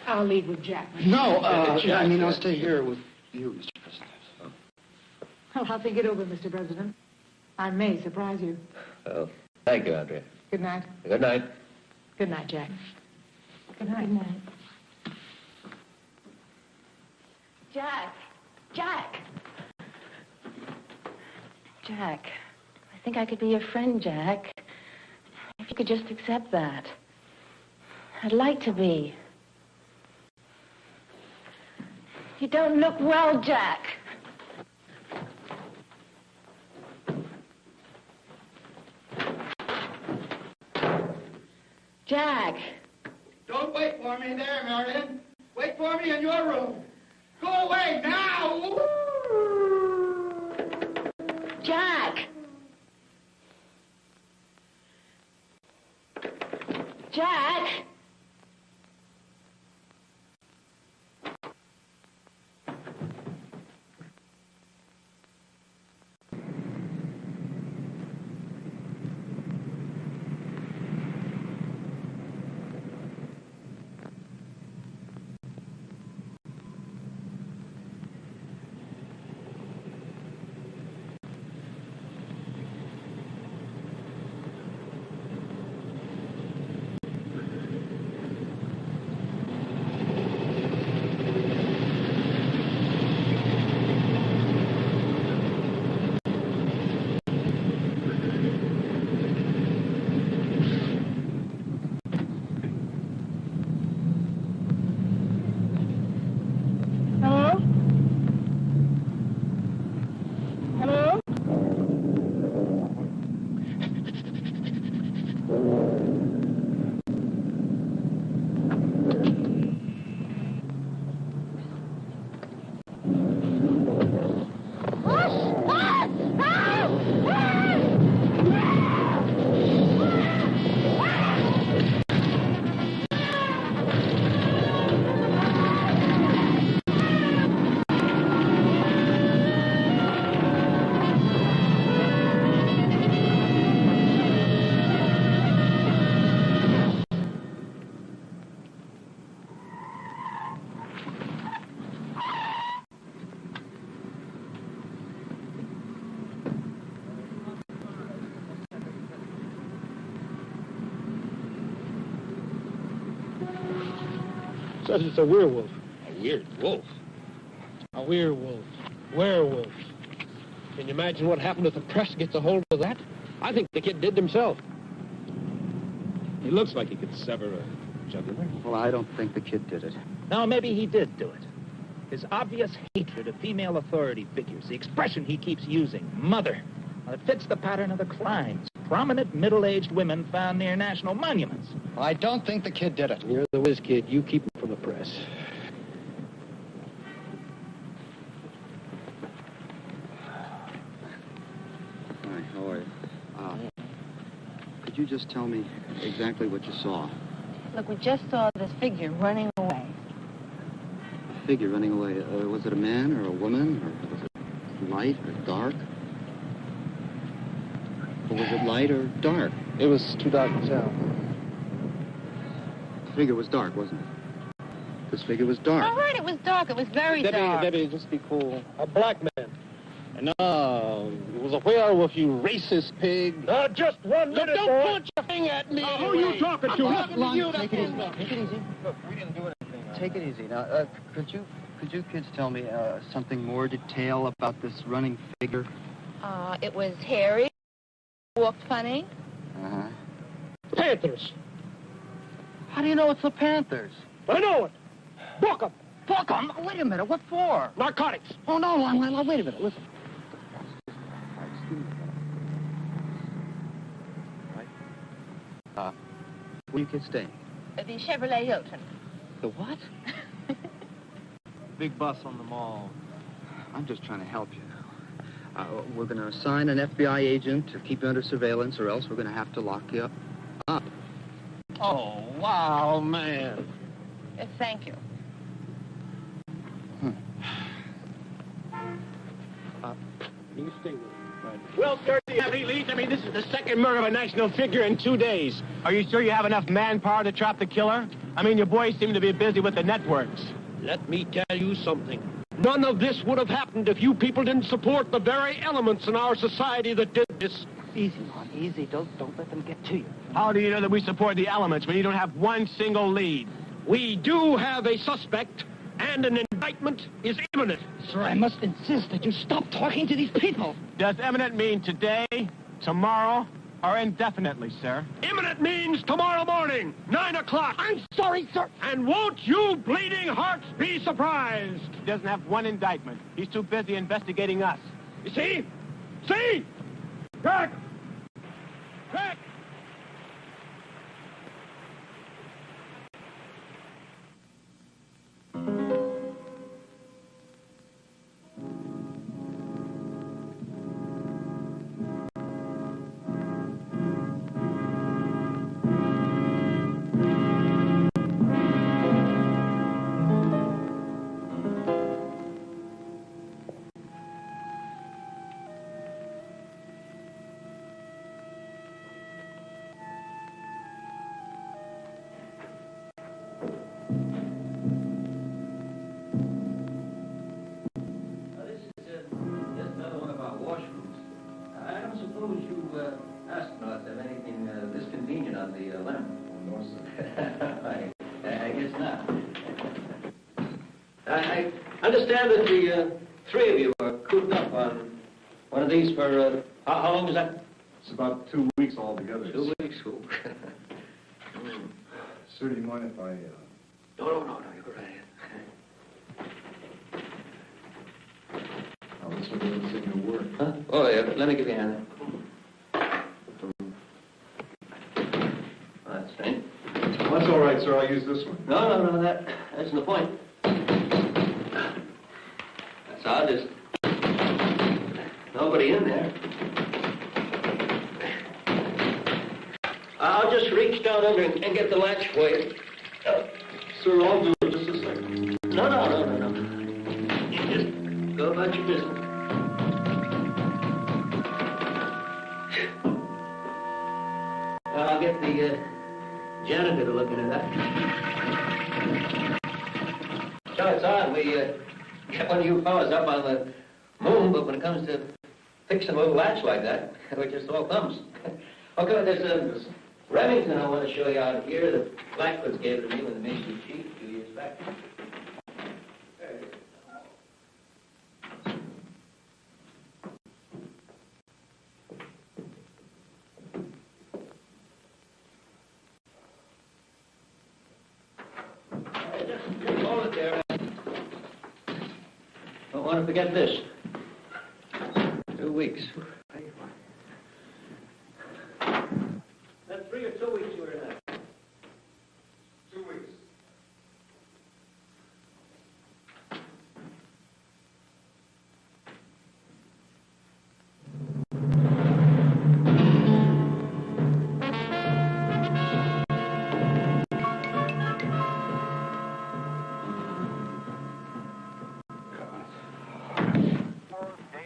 Speaker 5: I'll leave with Jack.
Speaker 14: No, I mean, I'll stay here with you, Mr. President.
Speaker 5: Well, I'll think it over, Mr. President. I may surprise you.
Speaker 21: Oh, thank you, Andrea.
Speaker 5: Good night.
Speaker 21: Good night.
Speaker 5: Good night, Jack. Good night.
Speaker 16: Good night. Jack! Jack! Jack, I think I could be your friend, Jack. If you could just accept that. I'd like to be. You don't look well, Jack. Jack!
Speaker 9: Don't wait for me there, Marion. Wait for me in your room. Go away now!
Speaker 16: Jack! Jack!
Speaker 3: Says it's a werewolf.
Speaker 7: A weird wolf?
Speaker 3: A werewolf. Werewolf. Can you imagine what happened if the press gets a hold of that? I think the kid did himself.
Speaker 7: He looks like he could sever a jugular.
Speaker 10: Well, I don't think the kid did it.
Speaker 7: No, maybe he did do it. His obvious hatred of female authority figures, the expression he keeps using, mother, well, it fits the pattern of the crimes. Prominent middle-aged women found near national monuments.
Speaker 10: I don't think the kid did it.
Speaker 3: You're the whiz kid. You keep him from the press.
Speaker 10: Hi, how are you? Could you just tell me exactly what you saw?
Speaker 20: Look, we just saw this figure running away.
Speaker 10: A figure running away. Was it a man or a woman? Or was it light or dark? Or was it light or dark?
Speaker 3: It was too dark to tell.
Speaker 10: The figure was dark, wasn't it? This figure was dark.
Speaker 20: All right, it was dark. It was very dark.
Speaker 3: Debbie, just be cool. A black man. No, it was a werewolf, you racist pig.
Speaker 17: Just 1 minute,
Speaker 3: don't
Speaker 17: boy.
Speaker 3: point your finger at me.
Speaker 17: Who are you talking to?
Speaker 3: I'm talking to you.
Speaker 10: Take it easy. Take it easy. Look, we didn't do anything. Take it easy. Now, could you kids tell me something more detail about this running figure?
Speaker 20: It was hairy, walked funny.
Speaker 10: Uh-huh.
Speaker 3: Panthers.
Speaker 10: How do you know it's the Panthers?
Speaker 3: I know it. Book 'em.
Speaker 10: Book 'em? Wait a minute. What for?
Speaker 3: Narcotics.
Speaker 10: Oh, no. Wait a minute. Listen. Where you kids staying?
Speaker 20: The Chevrolet Hilton.
Speaker 10: The what?
Speaker 3: Big bus on the mall.
Speaker 10: I'm just trying to help you. We're going to assign an FBI agent to keep you under surveillance, or else we're going to have to lock you up.
Speaker 3: Oh, wow, man.
Speaker 20: Thank you.
Speaker 3: You stay with me. Well, sir, do you have any leads? I mean, this is the second murder of a national figure in 2 days. Are you sure you have enough manpower to trap the killer? I mean, your boys seem to be busy with the networks. Let me tell you something. None of this would have happened if you people didn't support the very elements in our society that did this.
Speaker 10: Easy, Ron, easy. Don't let them get to you.
Speaker 3: How do you know that we support the elements when you don't have one single lead? We do have a suspect, and an indictment is imminent.
Speaker 10: Sir, I must insist that you stop talking to these people.
Speaker 3: Does imminent mean today, tomorrow, or indefinitely, sir? Imminent means tomorrow morning, 9 o'clock.
Speaker 10: I'm sorry, sir.
Speaker 3: And won't you bleeding hearts be surprised? He doesn't have one indictment. He's too busy investigating us. You see? See? Jack! Jack!
Speaker 21: I understand that the three of you are cooped up on one of these for, how long is that?
Speaker 1: It's about 2 weeks altogether.
Speaker 21: 2 weeks?
Speaker 1: Sir, do you mind if I...
Speaker 21: No, you're right.
Speaker 1: Oh, this one doesn't seem to work.
Speaker 21: Huh? Oh, yeah, let me give you a hand. That's right.
Speaker 1: Well, that's all right, sir. I'll use this one.
Speaker 21: No, that's the point. That's odd, there's nobody in there. I'll just reach down under and get the latch for you.
Speaker 1: Sir, I'll do it just a second.
Speaker 21: No. You just go about your business. I'll get the janitor to look into that. So it's odd, we get one of you fellas up on the moon, but when it comes to fixing a little latch like that, we're just all thumbs. Okay, there's Remington I want to show you out here. The Blackfoots gave it to me when they made the chief a few years back. Just hold it there. Don't want to forget this. 2 weeks. That's 3 or 2 weeks you were in that.
Speaker 1: 2 weeks.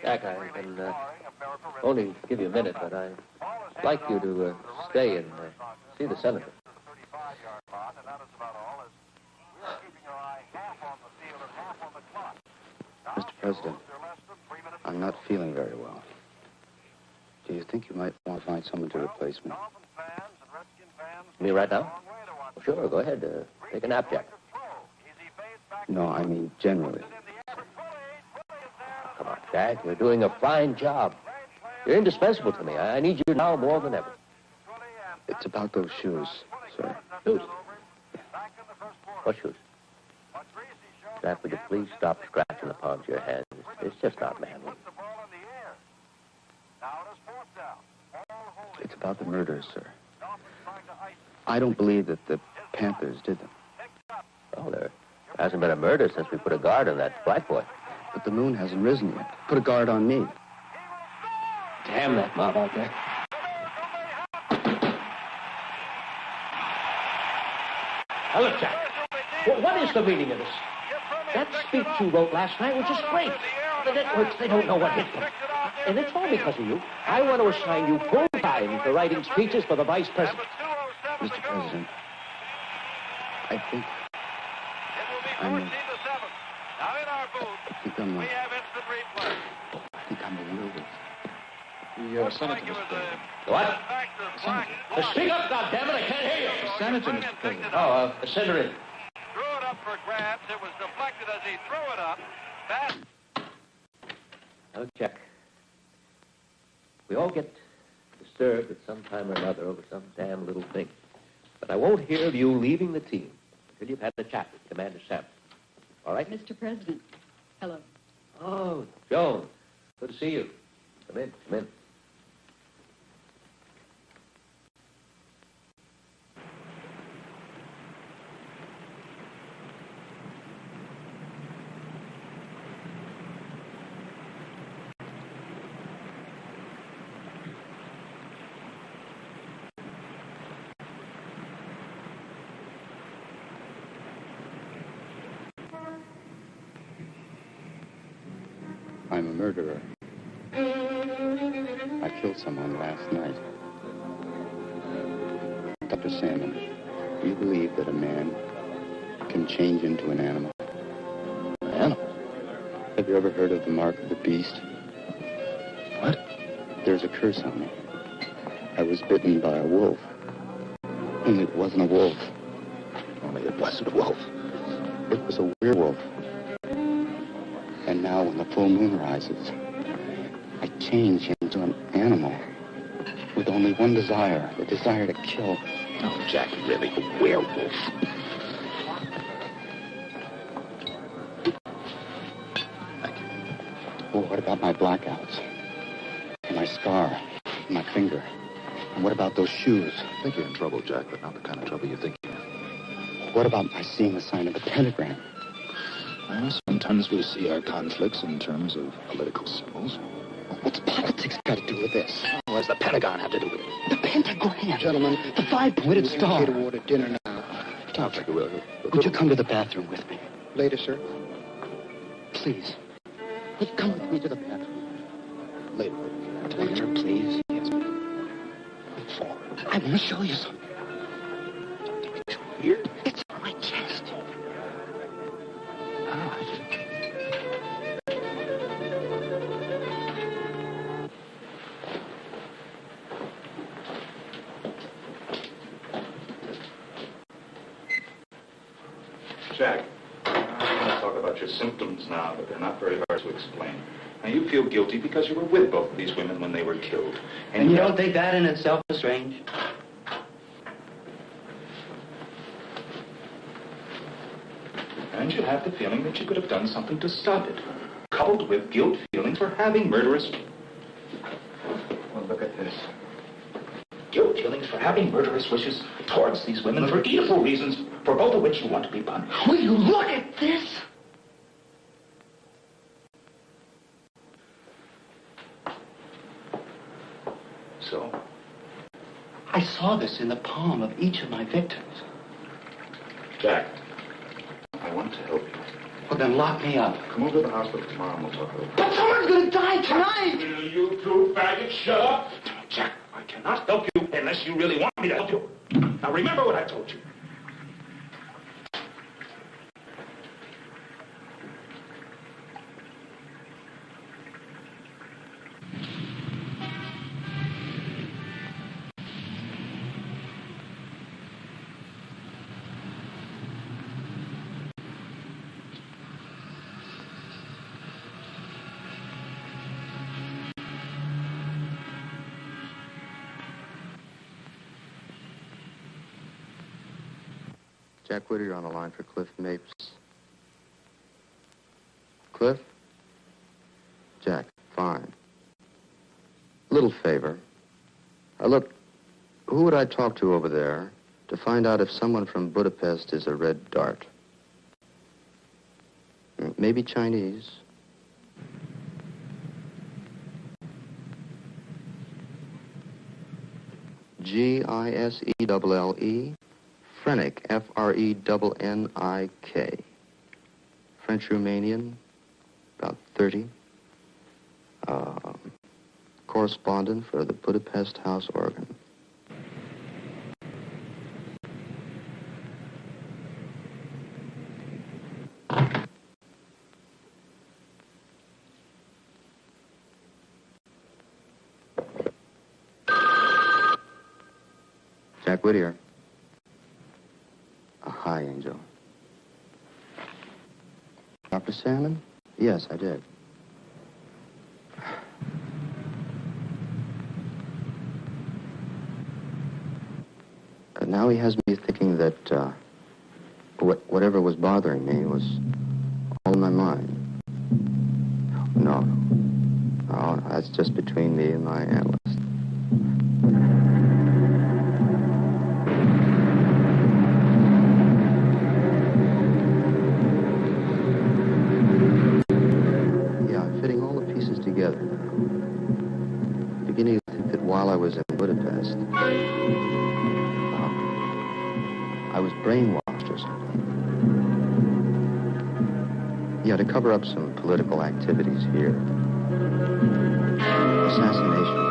Speaker 21: Jack, I can only give you a minute, but I'd like you to stay and see the senator.
Speaker 10: Mr. President, I'm not feeling very well. Do you think you might want to find someone to replace me?
Speaker 21: Me right now? Sure, go ahead. Take a nap, Jack.
Speaker 10: No, I mean generally.
Speaker 21: Come on, Jack. You're doing a fine job. You're indispensable to me. I need you now more than ever.
Speaker 10: It's about those shoes, sir.
Speaker 21: Shoes? What shoes? Jack, would you please stop scratching the palms of your hands? It's just not manly.
Speaker 10: It's about the murders, sir. I don't believe that the Panthers did them.
Speaker 21: Oh, there hasn't been a murder since we put a guard on that black boy.
Speaker 10: But the moon hasn't risen yet. Put a guard on me.
Speaker 21: Damn that mob out there. Now look, Jack. What is the meaning of this? That speech you wrote last night was just great. The networks, they don't know what hit them. And it's all because of you. I want to assign you full time for writing speeches for the vice president.
Speaker 10: Mr. President, I think I'm a werewolf.
Speaker 1: The senator, Mr. President.
Speaker 21: What? Speak up, goddammit, I can't hear you.
Speaker 1: The senator, Mr. President.
Speaker 21: Oh, send her in.
Speaker 6: Threw it up for grabs. It was deflected as he threw it up.
Speaker 21: Now, Jack. We all get disturbed at some time or another over some damn little thing. But I won't hear of you leaving the team until you've had a chat with Commander Sam. All right?
Speaker 22: Mr. President. Hello.
Speaker 21: Oh, Joan. Good to see you. Come in, come in.
Speaker 10: I'm a murderer. I killed someone last night. Dr. Salmon, do you believe that a man can change into an animal?
Speaker 21: An animal?
Speaker 10: Have you ever heard of the mark of the beast?
Speaker 21: What?
Speaker 10: There's a curse on me. I was bitten by a wolf. Only it wasn't a wolf.
Speaker 21: Only it wasn't a wolf.
Speaker 10: It was a werewolf. And now when the full moon rises, I change into an animal with only one desire, the desire to kill.
Speaker 21: Oh, Jack, really, a werewolf.
Speaker 10: Well, what about my blackouts? And my scar? And my finger? And what about those shoes?
Speaker 1: I think you're in trouble, Jack, but not the kind of trouble you think you're in.
Speaker 10: What about my seeing the sign of the pentagram?
Speaker 1: Well, sometimes we see our conflicts in terms of political symbols.
Speaker 10: What's politics got to do with this?
Speaker 1: What does the Pentagon have to do with it?
Speaker 10: The pentagram. Gentlemen, the five-pointed star.
Speaker 1: We're here to order dinner now.
Speaker 10: Doctor, would you come to the bathroom with me?
Speaker 1: Later, sir.
Speaker 10: Please. Would you come with me to the bathroom?
Speaker 1: Later.
Speaker 10: Later, please.
Speaker 1: Yes.
Speaker 10: I want to show you something.
Speaker 1: Here?
Speaker 10: It's on my chest.
Speaker 1: Jack. your symptoms now, but they're not very hard to explain. Now, you feel guilty because you were with both of these women when they were killed.
Speaker 10: And you don't think that in itself is strange?
Speaker 1: And you have the feeling that you could have done something to stop it, coupled with guilt feelings for having murderous... Well, look at this. Guilt feelings for having murderous wishes towards these women for evil reasons, for both of which you want to be punished.
Speaker 10: Will you look at this?
Speaker 1: So?
Speaker 10: I saw this in the palm of each of my victims.
Speaker 1: Jack, I want to help you.
Speaker 10: Well, then lock me up.
Speaker 1: Come over to the hospital tomorrow and we'll talk about it.
Speaker 10: But someone's gonna die tonight!
Speaker 1: Will you two faggots shut up? Jack, I cannot help you unless you really want me to help you. Now remember what I told you.
Speaker 14: Jack Whittier on the line for Cliff Mapes. Cliff? Jack, fine. Little favor. Look, who would I talk to over there to find out if someone from Budapest is a red dart? Maybe Chinese. Giselle. Frenick, Frennik. French-Romanian, about 30. Correspondent for the Budapest House Organ. Jack Whittier. Hi, Angel. Dr. Salmon? Yes, I did. Now he has me thinking that whatever was bothering me was all in my mind. No, that's just between me and my analyst. Beginning to think that while I was in Budapest, I was brainwashed or something. Yeah, to cover up some political activities here. Assassinations.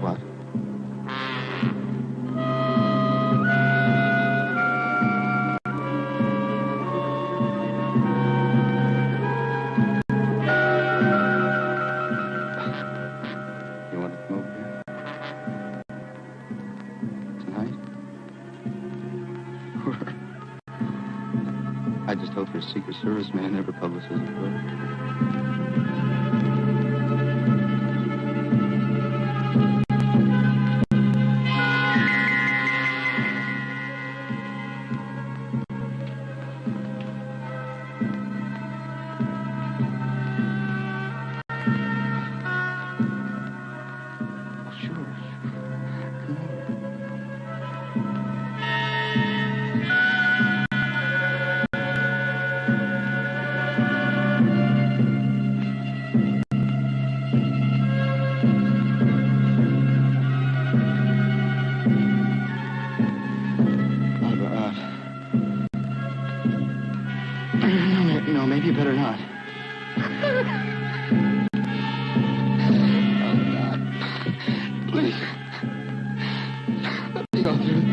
Speaker 14: What? I just hope your Secret Service man never publishes a book. No, maybe you better not. Oh, God. Please. Let me go through this.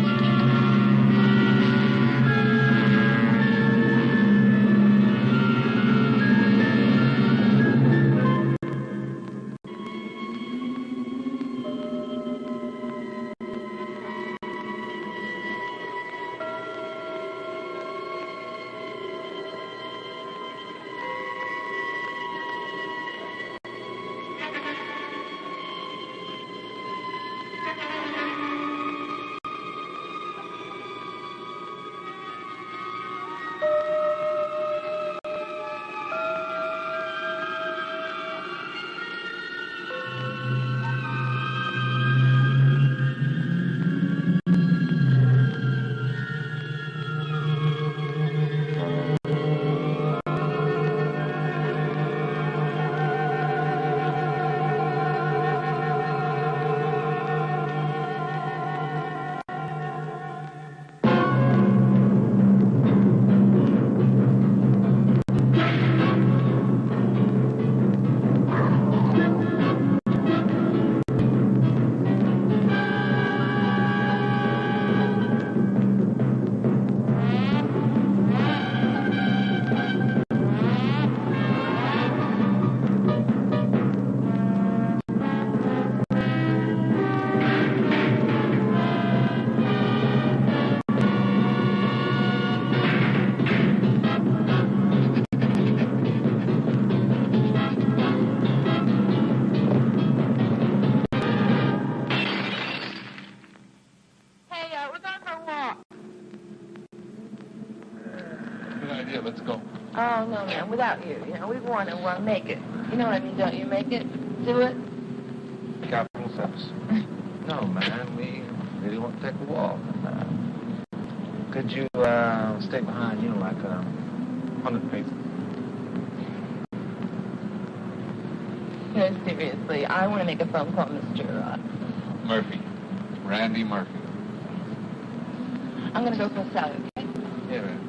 Speaker 4: Here, let's go.
Speaker 20: Oh, no, man, without you. You know, we want to make it. You know what I mean, don't you? Make it. Do it.
Speaker 4: Capital steps. No, man, we really want to take a walk. Could you stay behind, you know, like 100 paces?
Speaker 20: No, seriously, I want to make a phone call, Mr.
Speaker 4: Murphy. Randy Murphy.
Speaker 20: I'm going to go for a salad, okay?
Speaker 4: Yeah, man.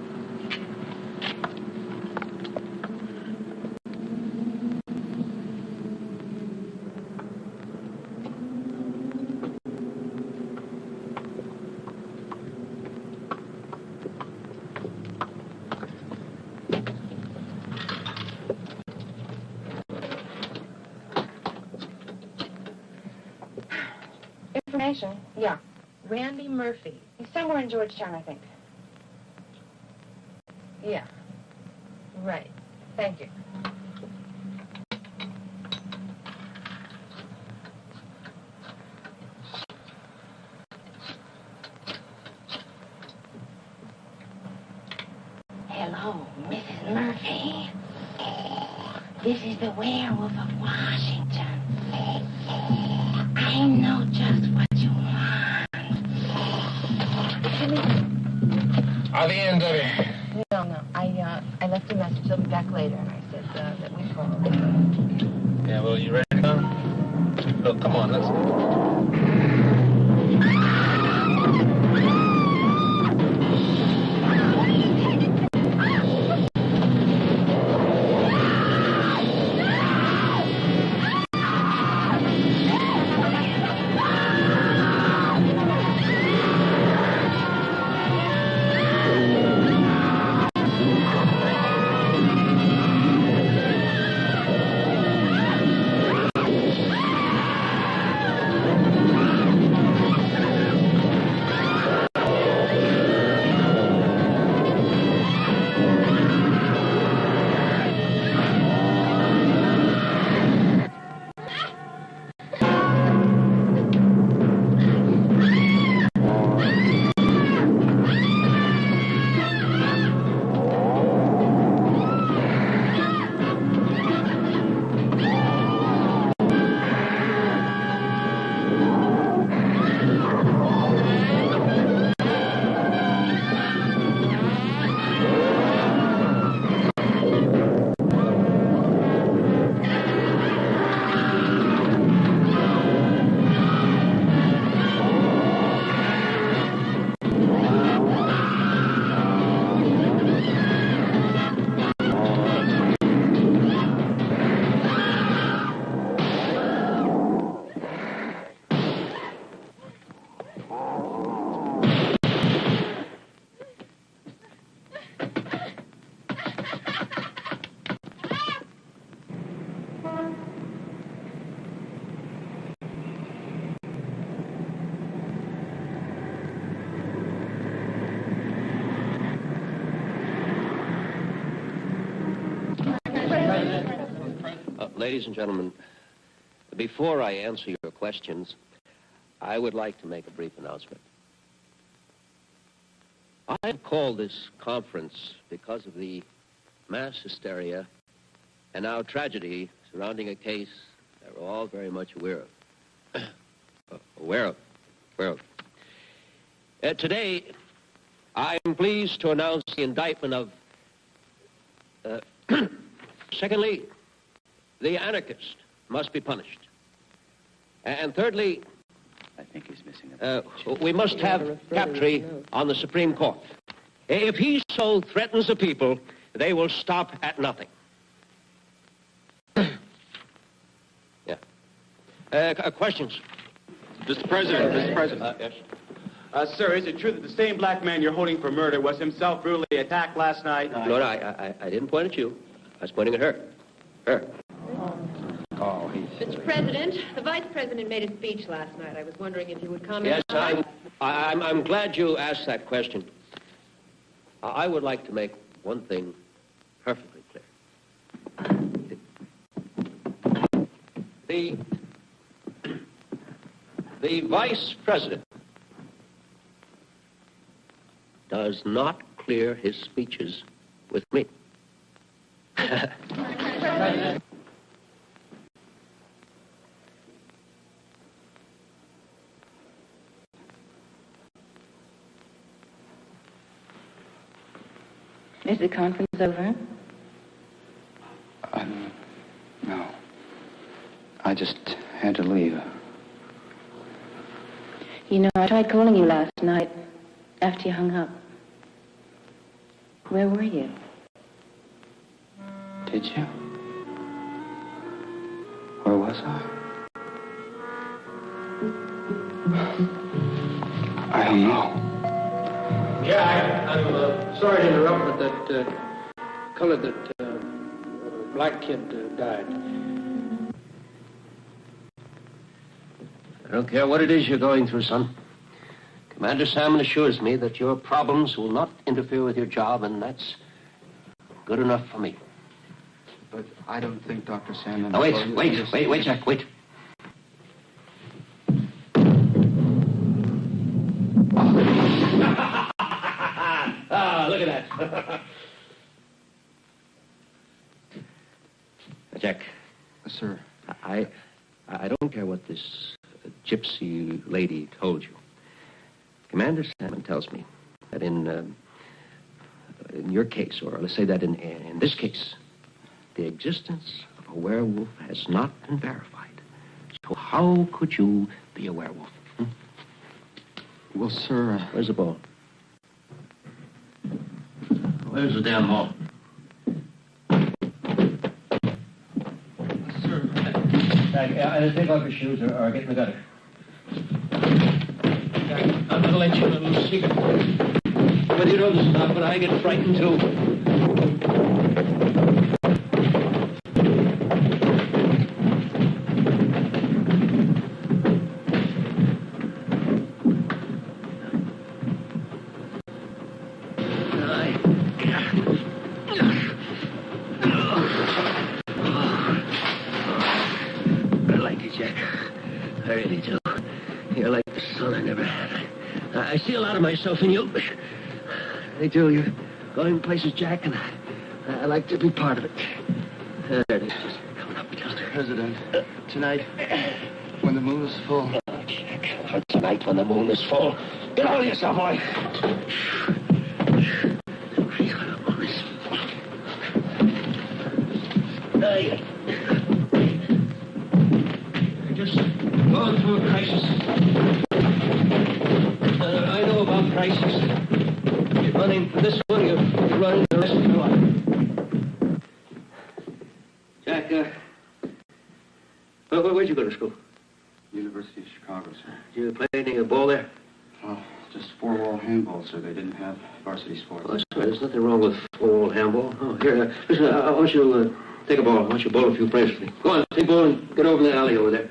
Speaker 20: Information? Yeah. Randy Murphy. He's somewhere in Georgetown, I think. Yeah. Right. Thank you.
Speaker 16: Hello, Mrs. Murphy. This is the Werewolf of Washington. I know just what you want.
Speaker 4: Are the ends of it?
Speaker 20: No. I left a message. He'll be back later, and I said that we called.
Speaker 4: Yeah, well, you ready to go? Look, come on, let's go.
Speaker 12: Ladies and gentlemen, before I answer your questions, I would like to make a brief announcement. I called this conference because of the mass hysteria and now tragedy surrounding a case that we're all very much aware of. Today, I'm pleased to announce the indictment of, secondly, the anarchist must be punished. And thirdly,
Speaker 10: I think he's missing a
Speaker 12: we must have Captree on the Supreme Court. If he so threatens the people, they will stop at nothing. Questions?
Speaker 23: Mr. President.
Speaker 12: Yes.
Speaker 23: Sir, is it true that the same black man you're holding for murder was himself brutally attacked last night?
Speaker 12: No, I didn't point at you. I was pointing at her. Her. Oh,
Speaker 22: Mr. President, the Vice President made a speech last night. I was wondering if you would comment.
Speaker 12: Yes, I'm glad you asked that question. I would like to make one thing perfectly clear. The Vice President does not clear his speeches with me.
Speaker 20: Is the conference over?
Speaker 10: No. I just had to leave.
Speaker 20: You know, I tried calling you last night after you hung up. Where were you?
Speaker 10: Did you? Where was I? I don't know.
Speaker 3: Yeah, I'm sorry to interrupt, but that black kid died.
Speaker 12: I don't care what it is you're going through, son. Commander Salmon assures me that your problems will not interfere with your job, and that's good enough for me.
Speaker 10: But I don't think Dr. Salmon...
Speaker 12: Now, wait, Jack, wait. Look at that. Jack.
Speaker 10: Sir.
Speaker 12: I don't care what this gypsy lady told you. Commander Salmon tells me that in your case, or let's say that in this case, the existence of a werewolf has not been verified. So how could you be a werewolf?
Speaker 10: Well, sir...
Speaker 12: Where's the ball? Where's the damn ball?
Speaker 10: Sir...
Speaker 12: Take off your shoes or get in the gutter. I'm going to let you in a little secret. Whether you know this or not, but I get frightened too. I see a lot of myself in you. I do. You're going places, Jack, and I like to be part of it. There it is. Just coming up.
Speaker 10: Mr. President, tonight, when the moon is full...
Speaker 12: Oh, Jack, tonight when the moon is full. Get hold of yourself, boy. You're just going through a crisis. I know about crises. You're running for this one, you're running the rest of your life. Jack, where'd you go to school?
Speaker 10: University of Chicago, sir.
Speaker 12: Did you play any ball there?
Speaker 10: Oh, just four-wall handball, sir. They didn't have varsity sports.
Speaker 12: Oh, that's right. There's nothing wrong with four-wall handball. Oh, here, listen, I want you to take a ball. I want you to bowl a few frames for me. Go on, take a ball and get over in the alley over there.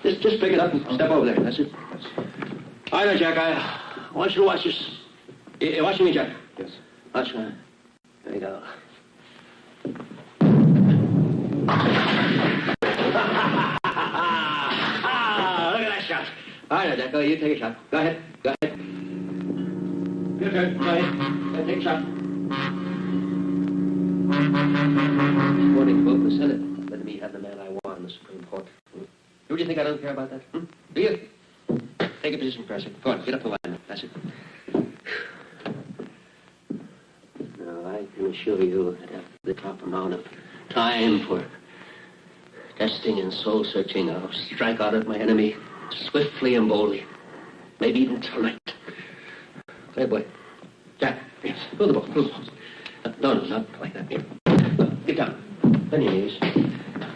Speaker 12: Just pick it up and step over there. That's it. All right, Jack, I want you to watch this. You watching me, Jack?
Speaker 10: Yes.
Speaker 12: Watch me. There you go. Look at that shot. All right, Jack, you take a shot. Go ahead. Go ahead. Your turn. Go ahead. Take a shot. Morning vote in the Senate. Let me have the man I want in the Supreme Court. Do you think I don't care about that? Do you? Take a position, Professor. Go on, get up the line. That's it. Now, I can assure you that after the proper amount of time for testing and soul-searching, I'll strike out at my enemy swiftly and boldly. Maybe even tonight. Hey, boy. Jack, yes. Throw the ball. Throw the ball. No, not like that. Here. Get down. Bend your knees.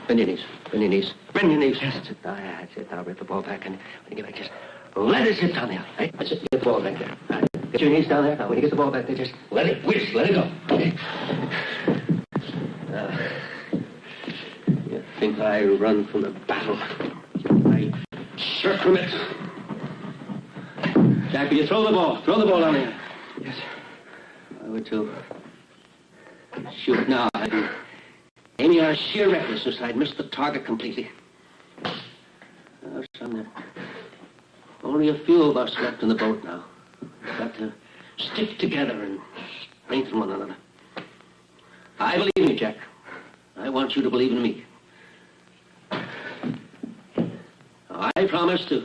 Speaker 12: Bend your knees. Bend your knees. Bend your knees. Yes, that's it. That's it. I'll rip the ball back, and when you get back, just let it sit down there. Right? That's it. Get the ball back there. All right. Get your knees down there. Now, when you get the ball back there, just let it whisk. Let it go. Okay. You think I run from the battle? I shirk from it. Jack, will you throw the ball? Throw the ball down there.
Speaker 10: Yes.
Speaker 12: I would to shoot now. I'd be aiming on sheer recklessness. I'd miss the target completely. Son, only a few of us left in the boat now. We've got to stick together and strengthen one another. I believe in you, Jack. I want you to believe in me. I promise to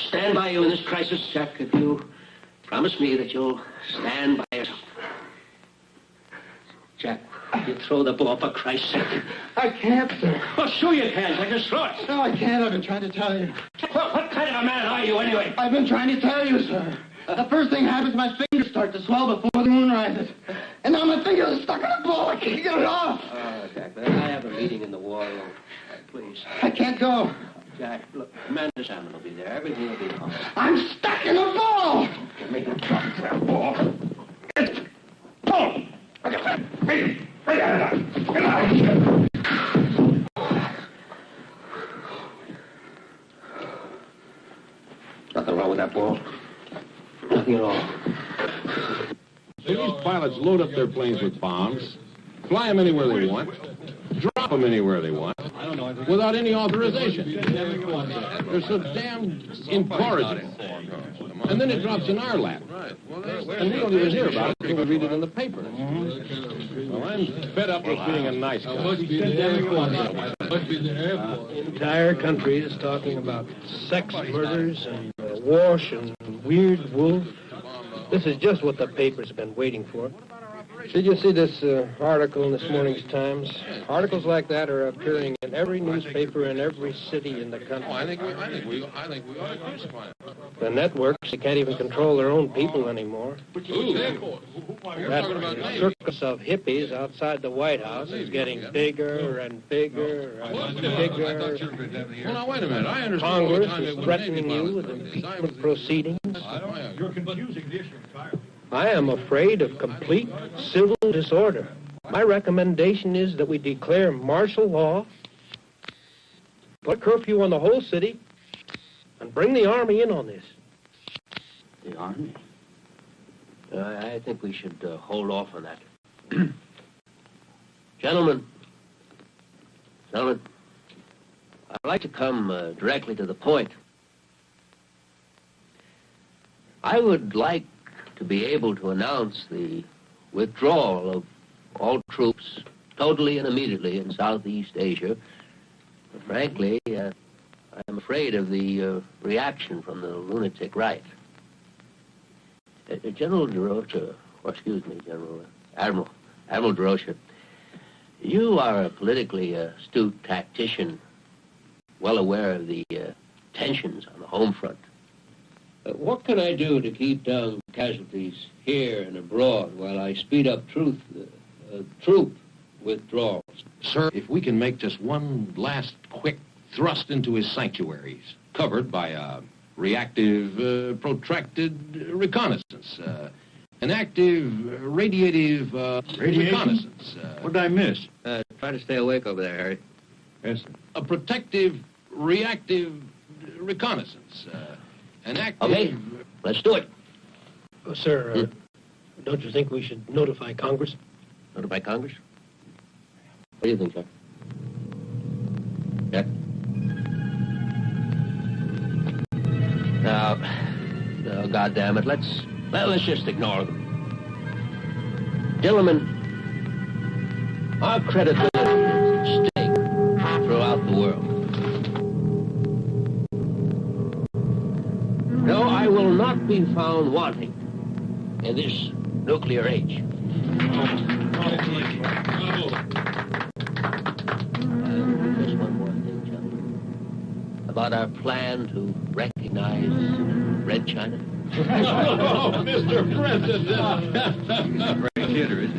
Speaker 12: stand by you in this crisis, Jack, if you promise me that you'll stand by yourself. Jack, you throw the ball for Christ's sake.
Speaker 9: I can't, sir.
Speaker 12: Well, sure you can. Jack, just throw it.
Speaker 9: No, I can't. I've been trying to tell you.
Speaker 12: What kind of a man are you, anyway?
Speaker 9: I've been trying to tell you, sir. The first thing happens, my fingers start to swell before the moon rises. And now my fingers are stuck in a ball. I can't get it off.
Speaker 12: Oh, Jack, I have a meeting in the war room. Please.
Speaker 9: I can't go.
Speaker 12: Jack, look, Commander Salmon will be there. Everything will be fine.
Speaker 9: I'm stuck in a ball.
Speaker 12: Make him drop that ball.
Speaker 9: Pull.
Speaker 12: Nothing wrong with that ball. Nothing at all.
Speaker 2: So these pilots load up their planes with bombs, fly them anywhere they want, drop them anywhere they want, without any authorization. They're so damn incorrigible. And then it drops in our lap. And we don't even hear about it until we read it in the paper. Well, I'm fed up with being a nice guy.
Speaker 3: The entire country is talking about sex murders and wash and weird wolf. This is just what the paper's been waiting for. Did you see this article in this morning's Times? Articles like that are appearing in every newspaper in every city in the country.
Speaker 2: Oh, I think we ought to crucify them.
Speaker 3: The networks, they can't even control their own people anymore. That circus of hippies outside the White House is getting bigger and bigger and bigger.
Speaker 2: Well, now, wait a minute. I understand.
Speaker 3: Congress is threatening you with impeachment proceedings.
Speaker 11: You're confusing the issue entirely.
Speaker 3: I am afraid of complete civil disorder. My recommendation is that we declare martial law, put curfew on the whole city, and bring the Army in on this.
Speaker 12: The Army? I think we should hold off on that. Gentlemen, I'd like to come directly to the point. I would like to be able to announce the withdrawal of all troops totally and immediately in Southeast Asia. But frankly, I'm afraid of the reaction from the lunatic right. General DeRocha, or excuse me, Admiral DeRocha, you are a politically astute tactician, well aware of the tensions on the home front.
Speaker 13: What can I do to keep down casualties here and abroad while I speed up troop withdrawals?
Speaker 2: Sir, if we can make just one last quick thrust into his sanctuaries, covered by a reactive, protracted reconnaissance, an active, radiative reconnaissance.
Speaker 13: What did I miss? Try to stay awake over there, Harry.
Speaker 2: Yes, sir. A protective, reactive reconnaissance. An active...
Speaker 12: Okay, let's do it.
Speaker 3: Sir, don't you think we should notify Congress?
Speaker 12: Notify Congress? What do you think, sir? Jack? No, goddammit, let's just ignore them. Gentlemen, our credibility is at stake throughout the world. No, I will not be found wanting in this nuclear age. Just one more thing, gentlemen. About our plan to recognize Red China.
Speaker 2: Oh, Mr. President!
Speaker 13: Great theater, isn't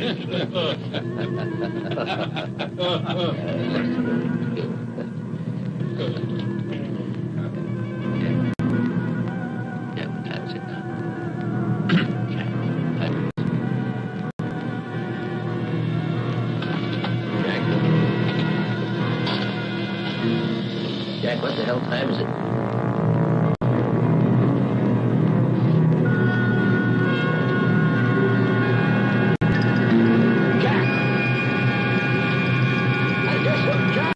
Speaker 12: Jack, what the hell time is it? Jack! Hey, guess what, Jack?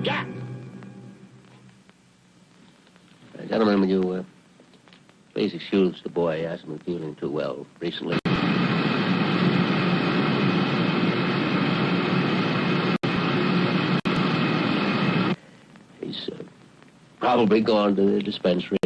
Speaker 12: Jack! Gentlemen, will you please excuse the boy? He hasn't been feeling too well recently.
Speaker 21: Probably gone to the dispensary.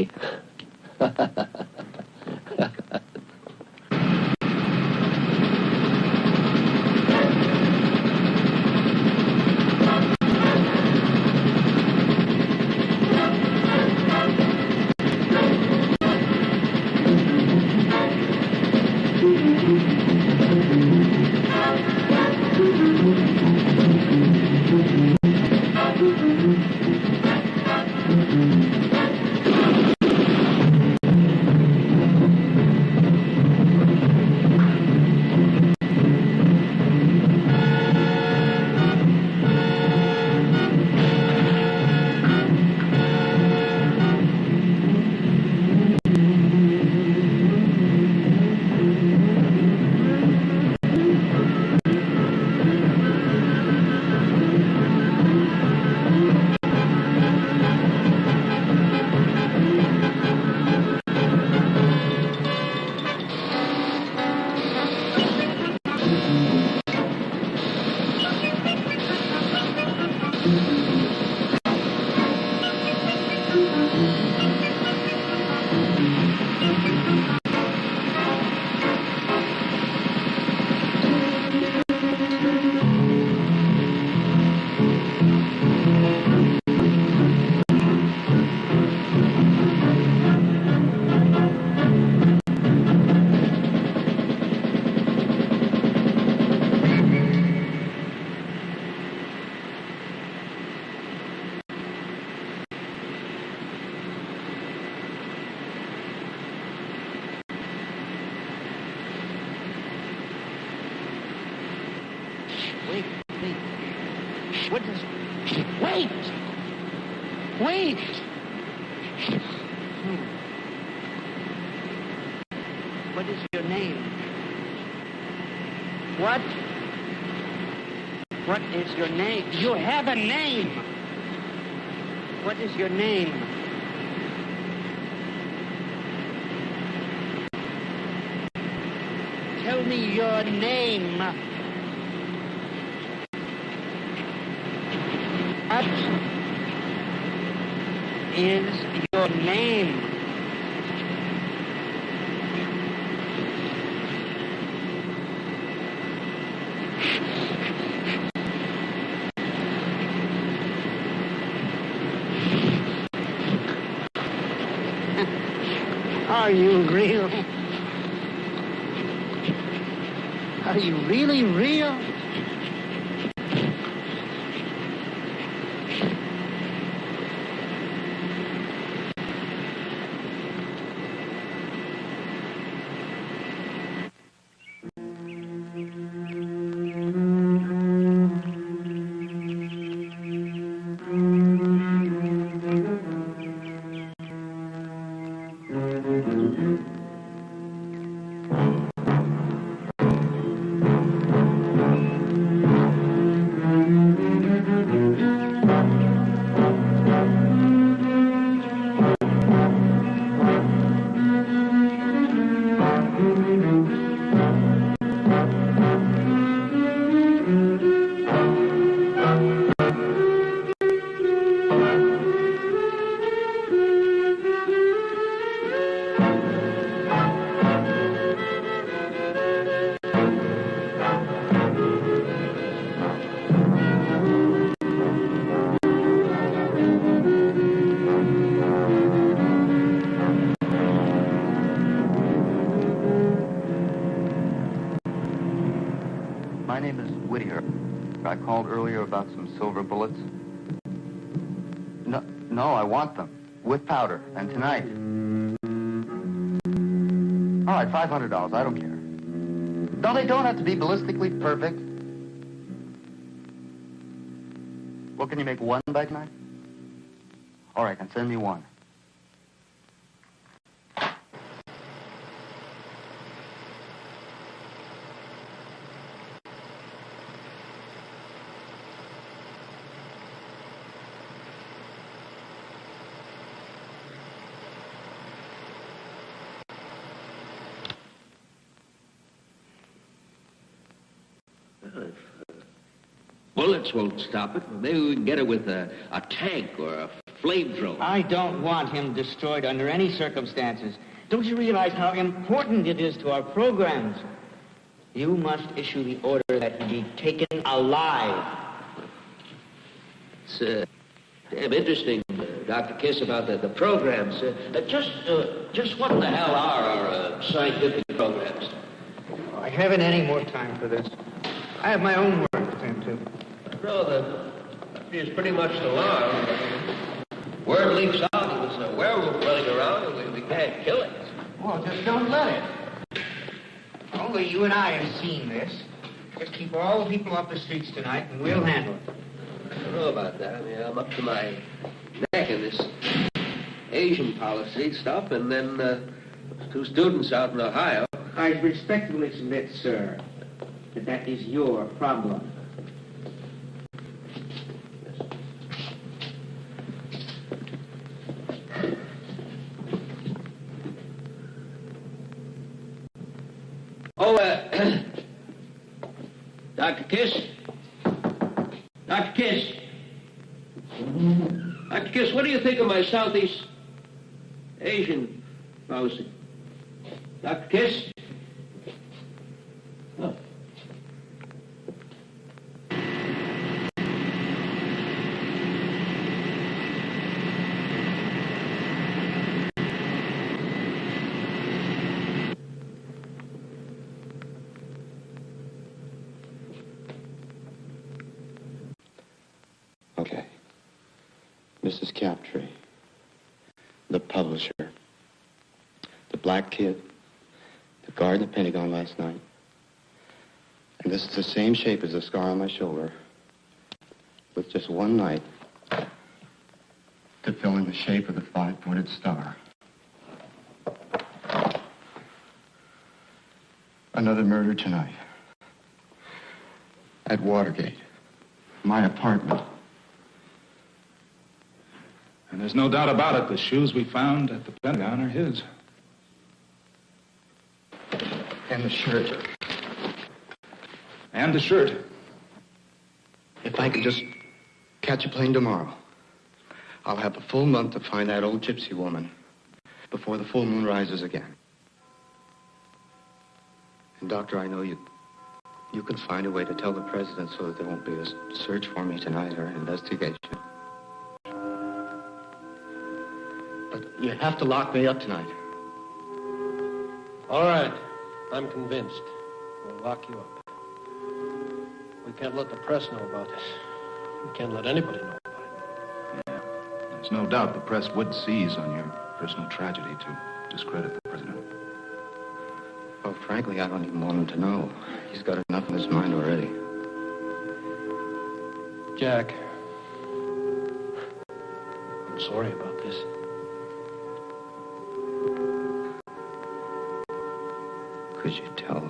Speaker 9: Wait! What is your name? What? What is your name? You have a name! What is your name? Tell me your name. What is your name? Are you real? Are you really real?
Speaker 10: My name is Whittier. I called earlier about some silver bullets. No, I want them. With powder. And tonight. All right, $500. I don't care. No, they don't have to be ballistically perfect. Well, can you make one by tonight? All right, then send me one.
Speaker 13: Bullets won't stop it. Maybe we can get it with a tank or a
Speaker 21: flamethrower.
Speaker 9: I don't want him destroyed under any circumstances. Don't you realize how important it is to our programs? You must issue the order that he be taken alive.
Speaker 21: It's damn interesting, Dr. Kiss, about the programs. Just what the hell are our scientific programs?
Speaker 9: Oh, I haven't any more time for this. I have my own work to attend to.
Speaker 21: No, the is pretty much the law. Word leaks out there's a werewolf running around and we can't kill it.
Speaker 9: Well, just don't let it. Only you and I have seen this. Just keep all the people off the streets tonight and we'll handle it.
Speaker 21: I don't know about that. I mean, I'm up to my neck in this Asian policy stuff, and then 2 students out in Ohio.
Speaker 9: I respectfully submit, sir, that is your problem.
Speaker 21: Oh, Dr. Kiss? Dr. Kiss? Dr. Kiss, what do you think of my Southeast Asian policy? Dr. Kiss? Oh.
Speaker 10: Okay. Mrs. Captree, the publisher, the black kid, the guard in the Pentagon last night, and this is the same shape as the scar on my shoulder, with just one night to fill in the shape of the 5-pointed star. Another murder tonight. At Watergate, my apartment.
Speaker 1: And there's no doubt about it, the shoes we found at the Pentagon are his.
Speaker 10: And the shirt.
Speaker 1: And the shirt.
Speaker 10: If I could just catch a plane tomorrow, I'll have a full month to find that old gypsy woman before the full moon rises again. And, Doctor, I know you can find a way to tell the president so that there won't be a search for me tonight or an investigation. But you have to lock me up tonight.
Speaker 3: All right. I'm convinced. We'll lock you up. We can't let the press know about this. We can't let anybody know about it.
Speaker 1: There's no doubt the press would seize on your personal tragedy to discredit the president.
Speaker 10: Well, frankly, I don't even want him to know. He's got enough in his mind already.
Speaker 3: Jack, I'm sorry about this.
Speaker 10: Could you tell?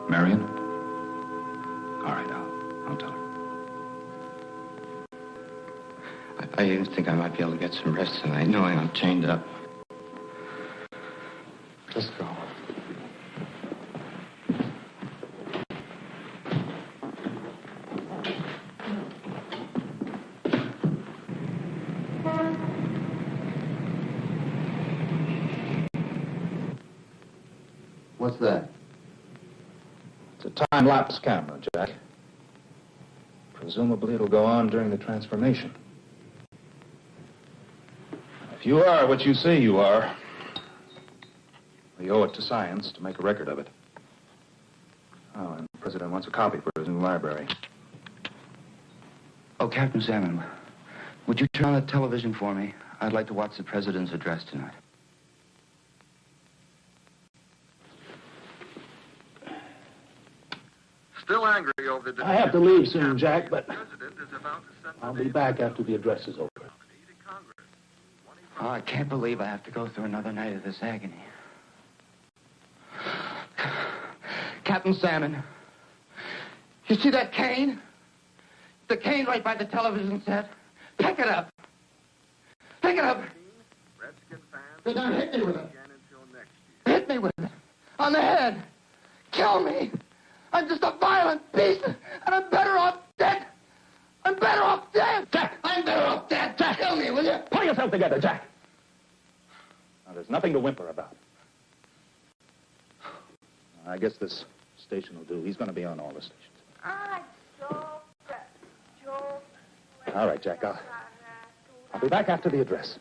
Speaker 1: Marion? All right, I'll tell her.
Speaker 10: I even think I might be able to get some rest tonight, knowing I'm chained up. Let's go.
Speaker 1: What's that? It's a time-lapse camera, Jack. Presumably it'll go on during the transformation. If you are what you say you are, we owe it to science to make a record of it. Oh, and the president wants a copy for his new library.
Speaker 10: Oh, Captain Salmon, would you turn on the television for me? I'd like to watch the president's address tonight.
Speaker 15: Still angry over the...
Speaker 18: I have to leave soon, Jack, but I'll be back after the address is over.
Speaker 10: Oh, I can't believe I have to go through another night of this agony. Captain Salmon, you see that cane? The cane right by the television set? Pick it up. Pick it up.
Speaker 18: They're gonna hit me with it.
Speaker 10: Hit me with it. On the head. Kill me. I'm just a violent beast, and I'm better off dead. I'm better off dead.
Speaker 18: Jack, I
Speaker 9: I'm better off dead. Jack, kill me, will you?
Speaker 1: Pull yourself together, Jack. Now, there's nothing to whimper about. I guess this station will do. He's going to be on all the stations. All right, Jack, I'll be back after the address.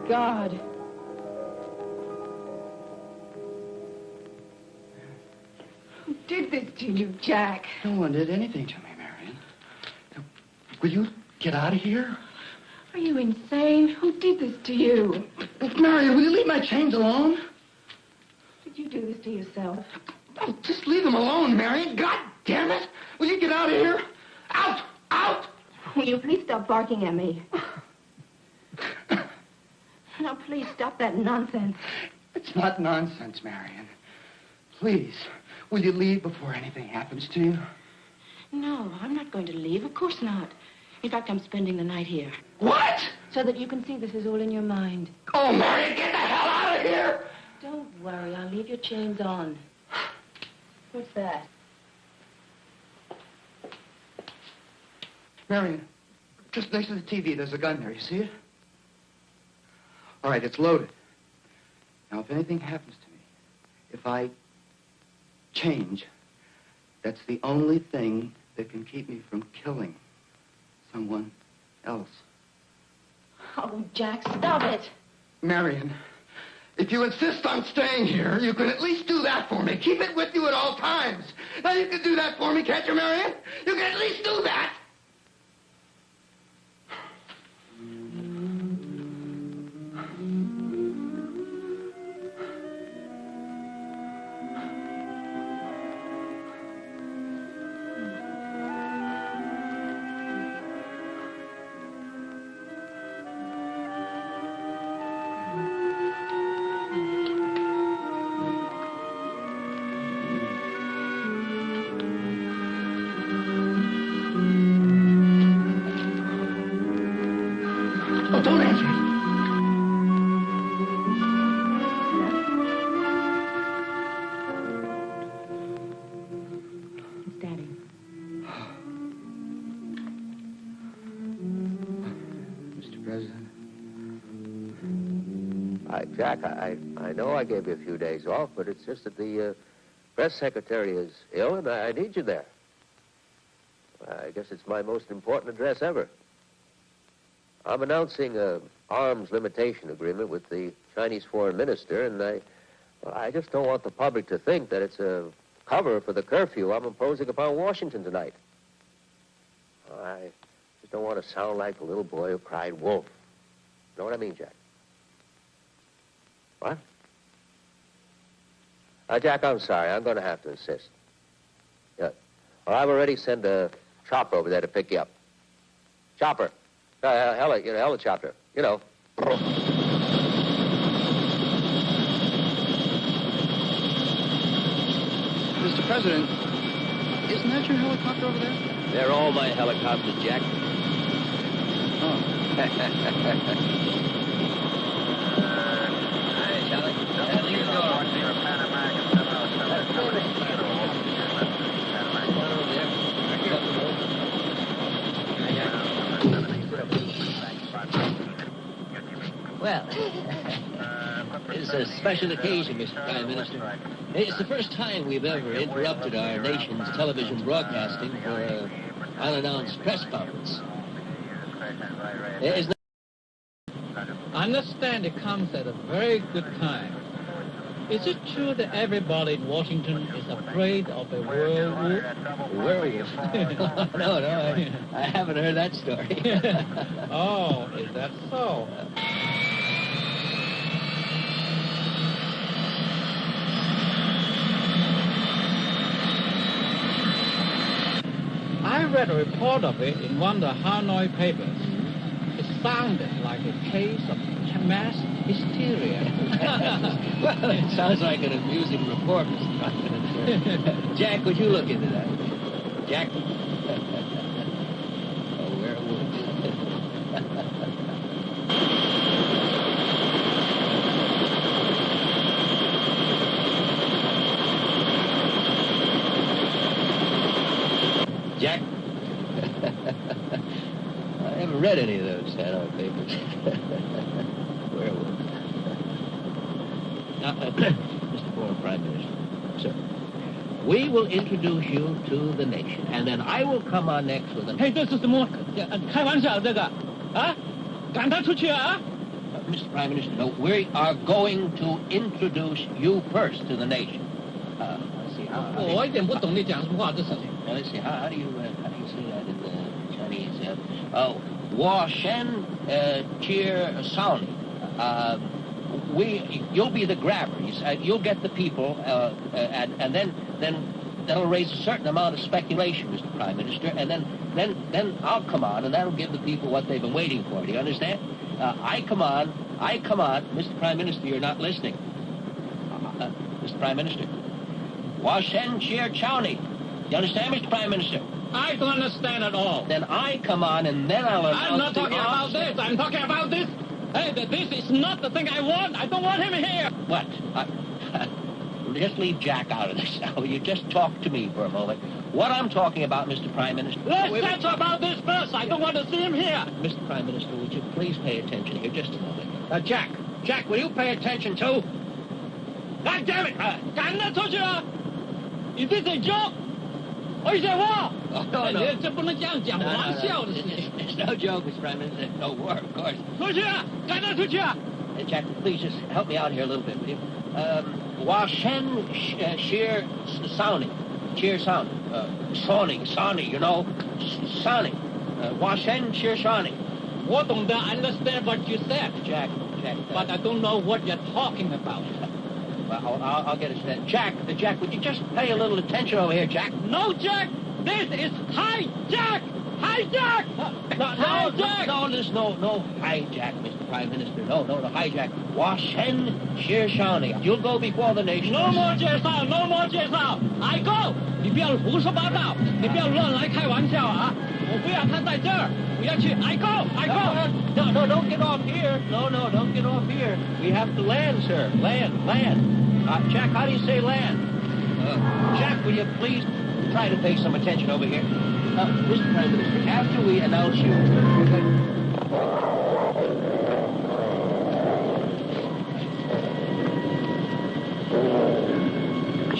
Speaker 20: God. Who did this to you, Jack?
Speaker 9: No one did anything to me, Marion. Will you get out of here?
Speaker 20: Are you insane? Who did this to you?
Speaker 9: Marion, will you leave my chains alone?
Speaker 20: Did you do this to yourself?
Speaker 9: Oh, just leave them alone, Marion. God damn it. Will you get out of here? Out! Out!
Speaker 20: Will you please stop barking at me? Now, please stop that nonsense.
Speaker 9: It's not nonsense, Marion. Please, will you leave before anything happens to you?
Speaker 20: No, I'm not going to leave. Of course not. In fact, I'm spending the night here.
Speaker 9: What?
Speaker 20: So that you can see this is all in your mind.
Speaker 9: Oh, Marion, get the hell out of here!
Speaker 20: Don't worry, I'll leave your chains on. What's that?
Speaker 9: Marion, just next to the TV, there's a gun there. You see it? All right, it's loaded. Now, if anything happens to me, if I change, that's the only thing that can keep me from killing someone else.
Speaker 20: Oh, Jack, stop it.
Speaker 9: Marion, if you insist on staying here, you can at least do that for me. Keep it with you at all times. Now, you can do that for me, can't you, Marion? You can at least do that.
Speaker 13: Jack, I know I gave you a few days off, but it's just that the press secretary is ill, and I need you there. I guess it's my most important address ever. I'm announcing an arms limitation agreement with the Chinese foreign minister, and I just don't want the public to think that it's a cover for the curfew I'm imposing upon Washington tonight. I just don't want to sound like a little boy who cried wolf. You know what I mean, Jack? What? Jack, I'm sorry. I'm going to have to insist. Yeah. Well, I've already sent a chopper over there to pick you up. Chopper. Helicopter. You know.
Speaker 9: Mr. President, isn't that your helicopter over there?
Speaker 13: They're all my helicopters, Jack.
Speaker 21: Well, it's a special occasion, Mr. Prime Minister. It's the first time we've ever interrupted our nation's television broadcasting for an unannounced press conference.
Speaker 5: I understand it comes at a very good time. Is it true that everybody in Washington is afraid of a werewolf?
Speaker 21: Werewolf? No, I haven't heard that story.
Speaker 5: Oh, is that so? read a report of it in one of the Hanoi papers. It sounded like a case of mass hysteria.
Speaker 21: Well, it sounds like an amusing report, Mr. President. Jack, would you look into that? Jack? Oh, werewolf. Jack? I haven't read any of those Hanoi papers. Werewolf. Mr. Former Prime Minister, sir, we will introduce you to the nation, and then I will come on next with an...
Speaker 5: Hey, 这是什么？开玩笑这个啊？赶他出去啊？
Speaker 21: Mr. Prime Minister, no, we are going to introduce you first to the nation. Let's see, how...
Speaker 5: 我一点不懂你讲什么话，这事情。
Speaker 21: Now, let's see, how do you say that in the Chinese? Wa Shen Cheer Sound. You'll be the grabber. You'll get the people, and then that'll raise a certain amount of speculation, Mr. Prime Minister, and then I'll come on, and that'll give the people what they've been waiting for. Do you understand? I come on, Mr. Prime Minister, you're not listening. Mr. Prime Minister. Wa Shen Cheer Chowni. You understand, Mr. Prime Minister?
Speaker 5: I don't understand at all.
Speaker 21: Then I come on, and then I'll announce...
Speaker 5: I'm not talking about this. I'm talking about this. Hey, this is not the thing I want. I don't want him here.
Speaker 21: What? Just leave Jack out of this now. You just talk to me for a moment. What I'm talking about, Mr. Prime Minister...
Speaker 5: Let's talk about this first. I don't want to see him here.
Speaker 21: Mr. Prime Minister, would you please pay attention here just a moment? Jack, will you pay attention too?
Speaker 5: God damn it! 赶他出去啊 Is this a joke? Or is it war?
Speaker 21: Oh, no.
Speaker 5: 这不能这样讲玩笑的事情。
Speaker 21: It's no joke, Mr. Prime Minister. No war, of course.
Speaker 5: 出去啊！赶他出去啊！
Speaker 21: Jack, please just help me out here a little bit, will you? Wa Shen Sheer Sounding. Cheer Sound. Sawning, you know. Sawning. Wa Shen Sheer Sawning.
Speaker 5: 我懂得 understand what you said,
Speaker 21: Jack.
Speaker 5: But I don't know what you're talking about.
Speaker 21: Well, I'll get it straight. Jack, would you just pay a little attention over here, Jack?
Speaker 5: No, Jack! This is hijack! Hijack! Hijack!
Speaker 21: No, there's no hijack, Mr. Prime Minister. No, hijack. Wa Shen Sheer Shawnee. You'll go before the nation.
Speaker 5: No more 介绍 I go! 你不要胡说八道，你不要乱来开玩笑啊！我不要他在这儿，我要去 I go!
Speaker 21: No, don't get off here. No, don't get off here. We have to land, sir. Land. Jack, how do you say land? Jack, will you please try to pay some attention over here? Mr. Prime Minister, after we announce you...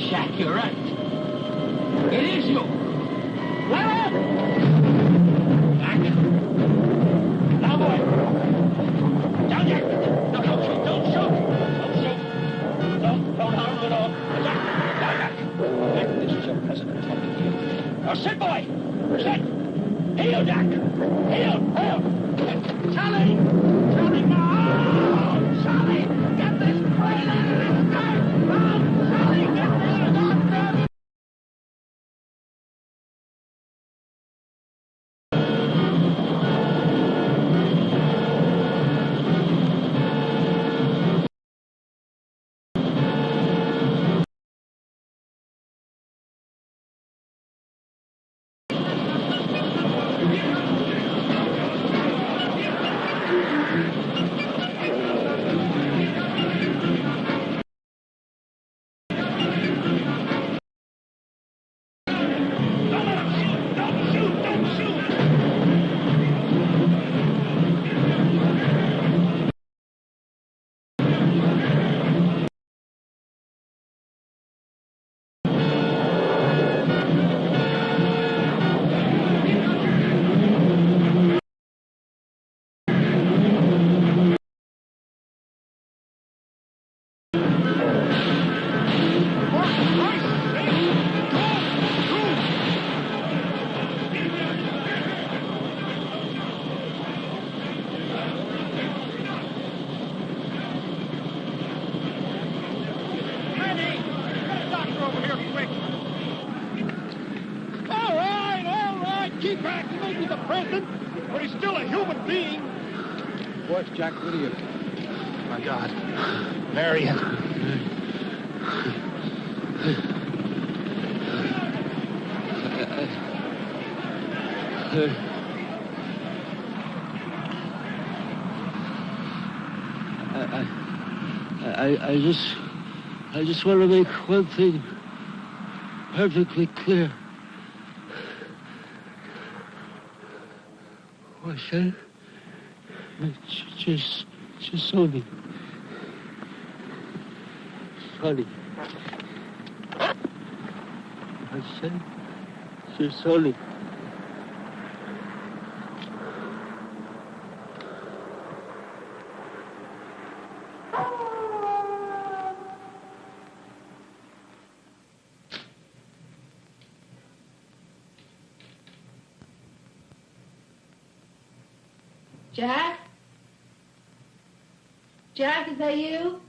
Speaker 21: Jack, you're right. It is you. Werewolf! Back. Now, boy. Down, Jack. No, don't shoot. Don't harm him at all. Jack. This is your president talking to you. Now, sit, boy. Sit. Heel, Jack. Heel. Charlie, no. Charlie, get this plane out of this guy. No, Charlie, get this goddamn...
Speaker 17: bastard! But he's still a human being.
Speaker 3: What, Jack? What are you?
Speaker 18: My God. Marion.
Speaker 7: I just want to make one thing perfectly clear. What's that? Just Sonny. Sonny. I said, just Sonny.
Speaker 22: Jack? Jack, is that you?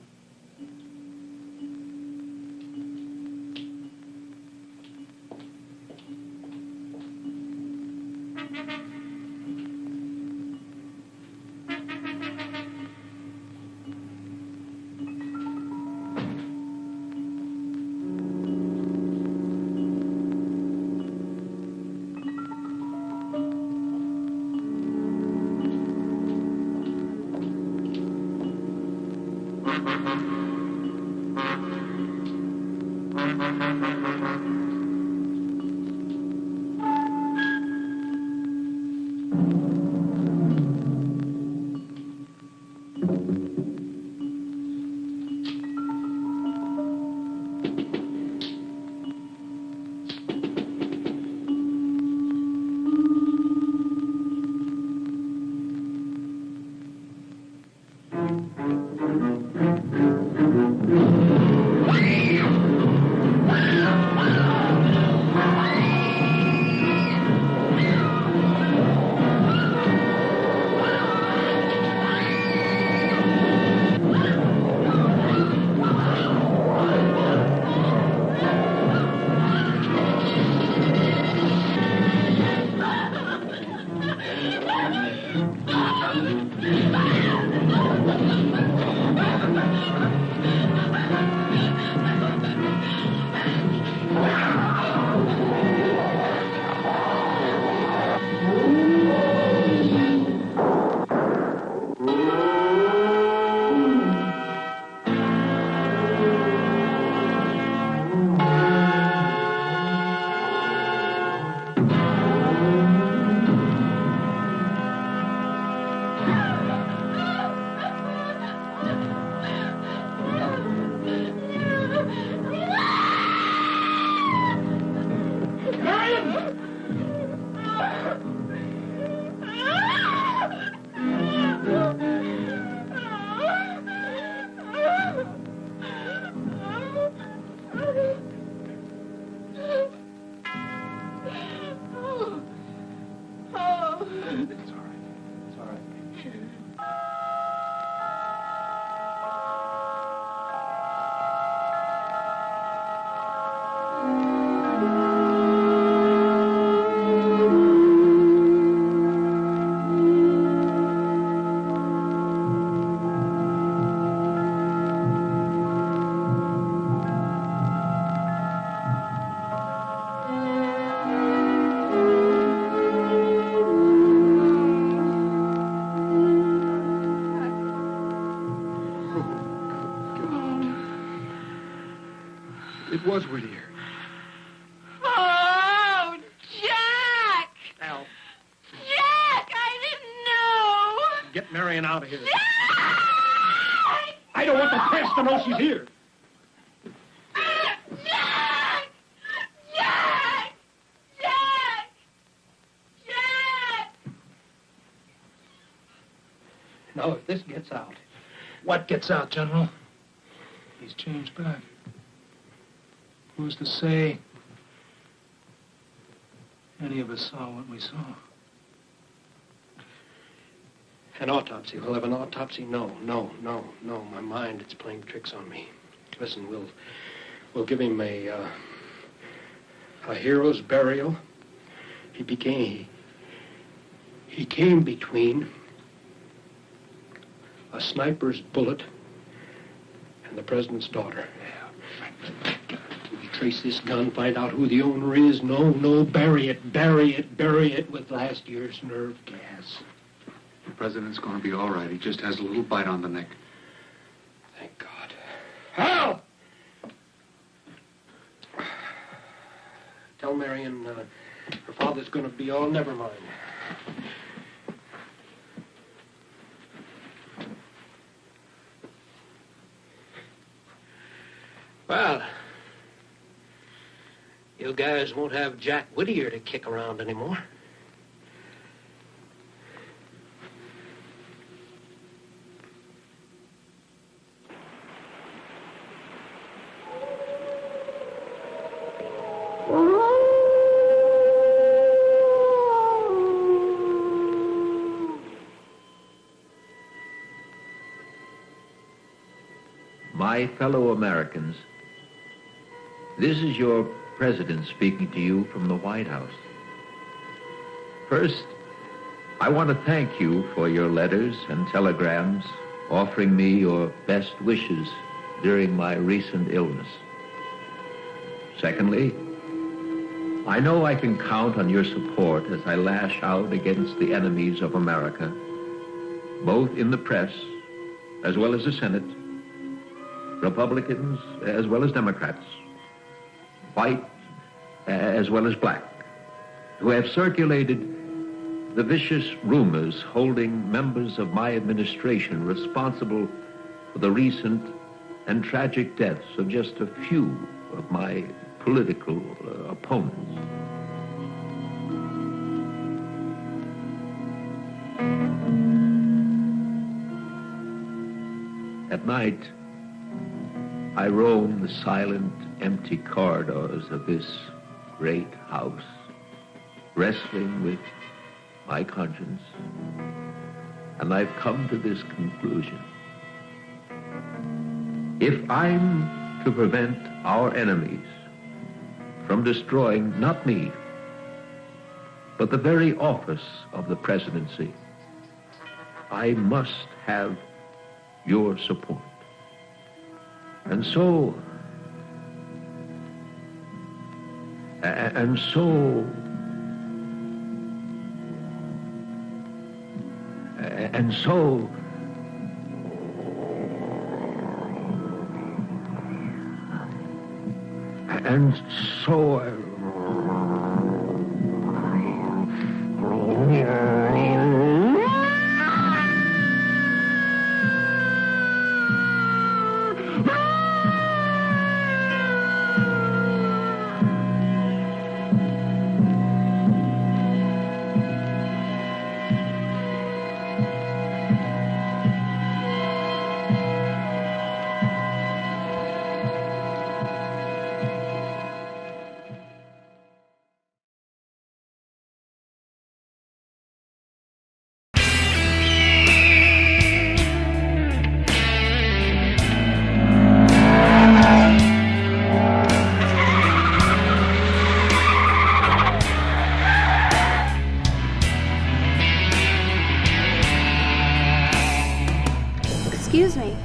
Speaker 18: It was Whittier.
Speaker 22: Oh, Jack!
Speaker 18: Al,
Speaker 22: Jack, I didn't know!
Speaker 18: get Marion out of here.
Speaker 22: Jack!
Speaker 18: I don't want the press to know she's here.
Speaker 22: Jack! Jack! Jack! Jack!
Speaker 3: Now, if this gets out...
Speaker 18: What gets out, General? He's changed back. Who's to say any of us saw what we saw?
Speaker 3: An autopsy. We'll have an autopsy? No. My mind, it's playing tricks on me. Listen, we'll give him a hero's burial. He came between a sniper's bullet and the president's daughter. We trace this gun, find out who the owner is. No, bury it with last year's nerve gas.
Speaker 6: The president's going to be all right. He just has a little bite on the neck.
Speaker 3: Thank God. Hal! Tell Marion her father's going to be all, never mind. Well, you guys won't have Jack Whittier to kick around anymore.
Speaker 21: My fellow Americans, this is your president speaking to you from the White House. First, I want to thank you for your letters and telegrams offering me your best wishes during my recent illness. Secondly, I know I can count on your support as I lash out against the enemies of America, both in the press as well as the Senate, Republicans as well as Democrats, white as well as black, who have circulated the vicious rumors holding members of my administration responsible for the recent and tragic deaths of just a few of my political opponents. At night, I roam the silent, empty corridors of this great house, wrestling with my conscience, and I've come to this conclusion. If I'm to prevent our enemies from destroying not me, but the very office of the presidency, I must have your support. And so
Speaker 8: Excuse me,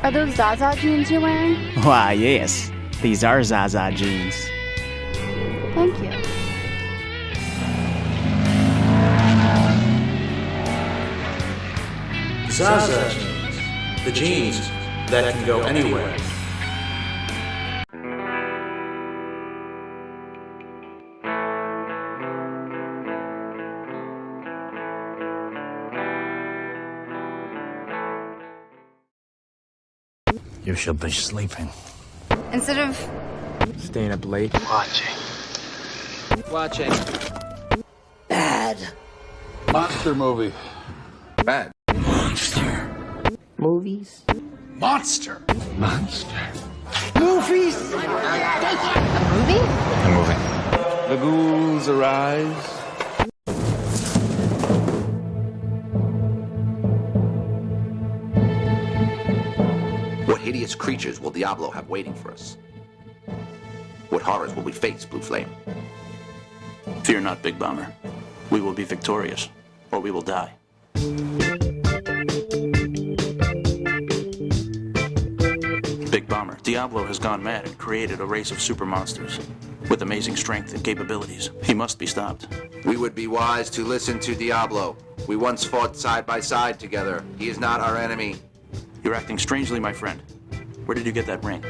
Speaker 8: are those Zaza jeans you're wearing?
Speaker 19: Why, yes. These are Zaza jeans.
Speaker 8: Thank you.
Speaker 24: Zaza jeans. The jeans that can go anywhere.
Speaker 19: You should be sleeping.
Speaker 8: Instead of
Speaker 19: Staying up late.
Speaker 24: Watching.
Speaker 19: Bad.
Speaker 24: Monster movie.
Speaker 19: Bad. Monster. Movies.
Speaker 24: Monster.
Speaker 19: Monster.
Speaker 8: movies. A movie?
Speaker 19: A movie.
Speaker 24: The ghouls arise.
Speaker 25: What hideous creatures will Diablo have waiting for us? What horrors will we face, Blue Flame?
Speaker 26: Fear not, Big Bomber. We will be victorious.
Speaker 24: or we will die. Big Bomber, Diablo has gone mad and created a race of super monsters with amazing strength and capabilities. He must be stopped.
Speaker 25: We would be wise to listen to Diablo. We once fought side by side together. He is not our enemy.
Speaker 24: You're acting strangely, my friend. Where did you get that ring?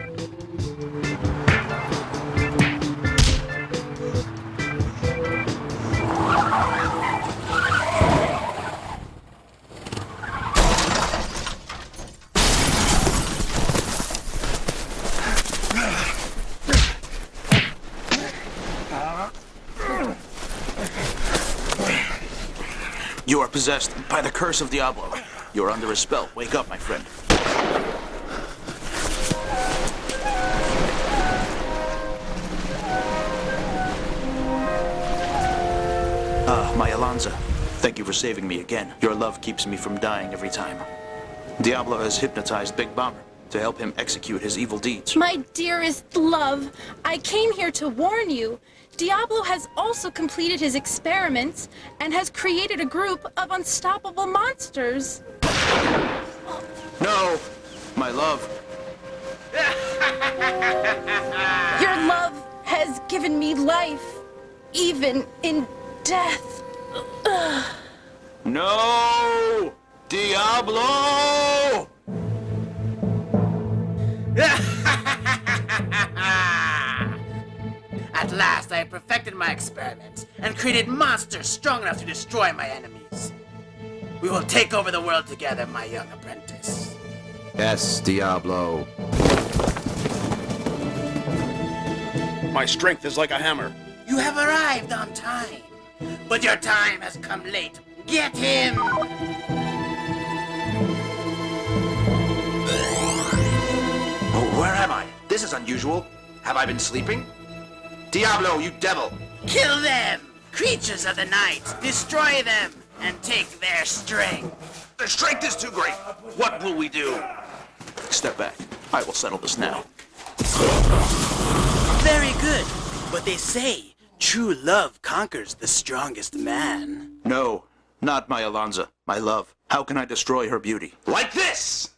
Speaker 24: You are possessed by the curse of Diablo. You are under a spell. Wake up, my friend. My Alonza. Thank you for saving me again. Your love keeps me from dying every time. Diablo has hypnotized Big Bomber to help him execute his evil deeds.
Speaker 4: My dearest love, I came here to warn you. Diablo has also completed his experiments and has created a group of unstoppable monsters.
Speaker 24: No, my love.
Speaker 4: Your love has given me life, even in death.
Speaker 24: No! Diablo!
Speaker 11: At last, I have perfected my experiments and created monsters strong enough to destroy my enemies. We will take over the world together, my young apprentice.
Speaker 25: Yes, Diablo.
Speaker 17: My strength is like a hammer.
Speaker 11: You have arrived on time, but your time has come late. Get him!
Speaker 25: Oh, where am I? This is unusual. Have I been sleeping? Diablo, you devil!
Speaker 11: Kill them! Creatures of the night! Destroy them! And take their strength!
Speaker 25: Their strength is too great! What will we do?
Speaker 24: Step back. I will settle this now.
Speaker 11: Very good. But they say true love conquers the strongest man.
Speaker 24: No, not my Alonza. My love. How can I destroy her beauty?
Speaker 25: Like this!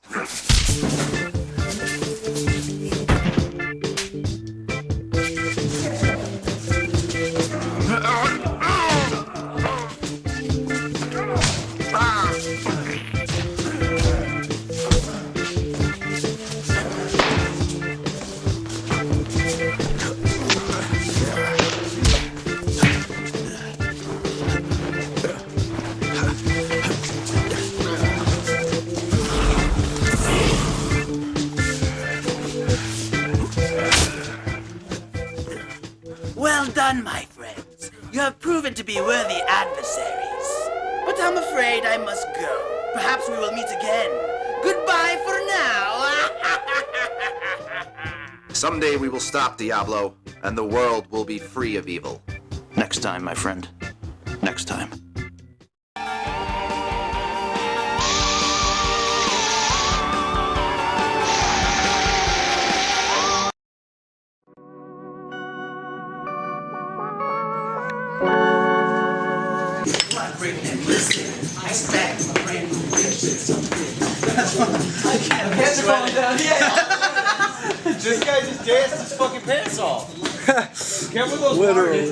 Speaker 11: Well done, my friends. You have proven to be worthy adversaries. But I'm afraid I must go. Perhaps we will meet again. Goodbye for now.
Speaker 25: Someday we will stop Diablo, and the world will be free of evil.
Speaker 24: Next time, my friend. Next time.
Speaker 11: I expect my friend will
Speaker 14: Pants are falling down. Yeah. This guy just danced his fucking pants off. Careful those
Speaker 16: literally.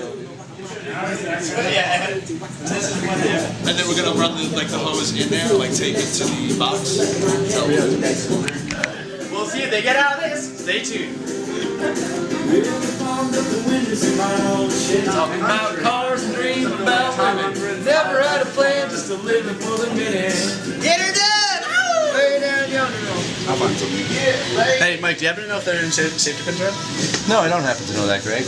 Speaker 14: Yeah.
Speaker 16: And then we're gonna run the hose in there, like take it to the box.
Speaker 14: We'll see if they get out of this. Stay tuned. Talking about cars and dreams about women. Never had a plan, just to live it for the minute. Get her done! Way down yonder.
Speaker 16: I'll find something.
Speaker 14: Hey, Mike, do you happen to know if they're in safety pins around? No, I don't happen to know that, Greg.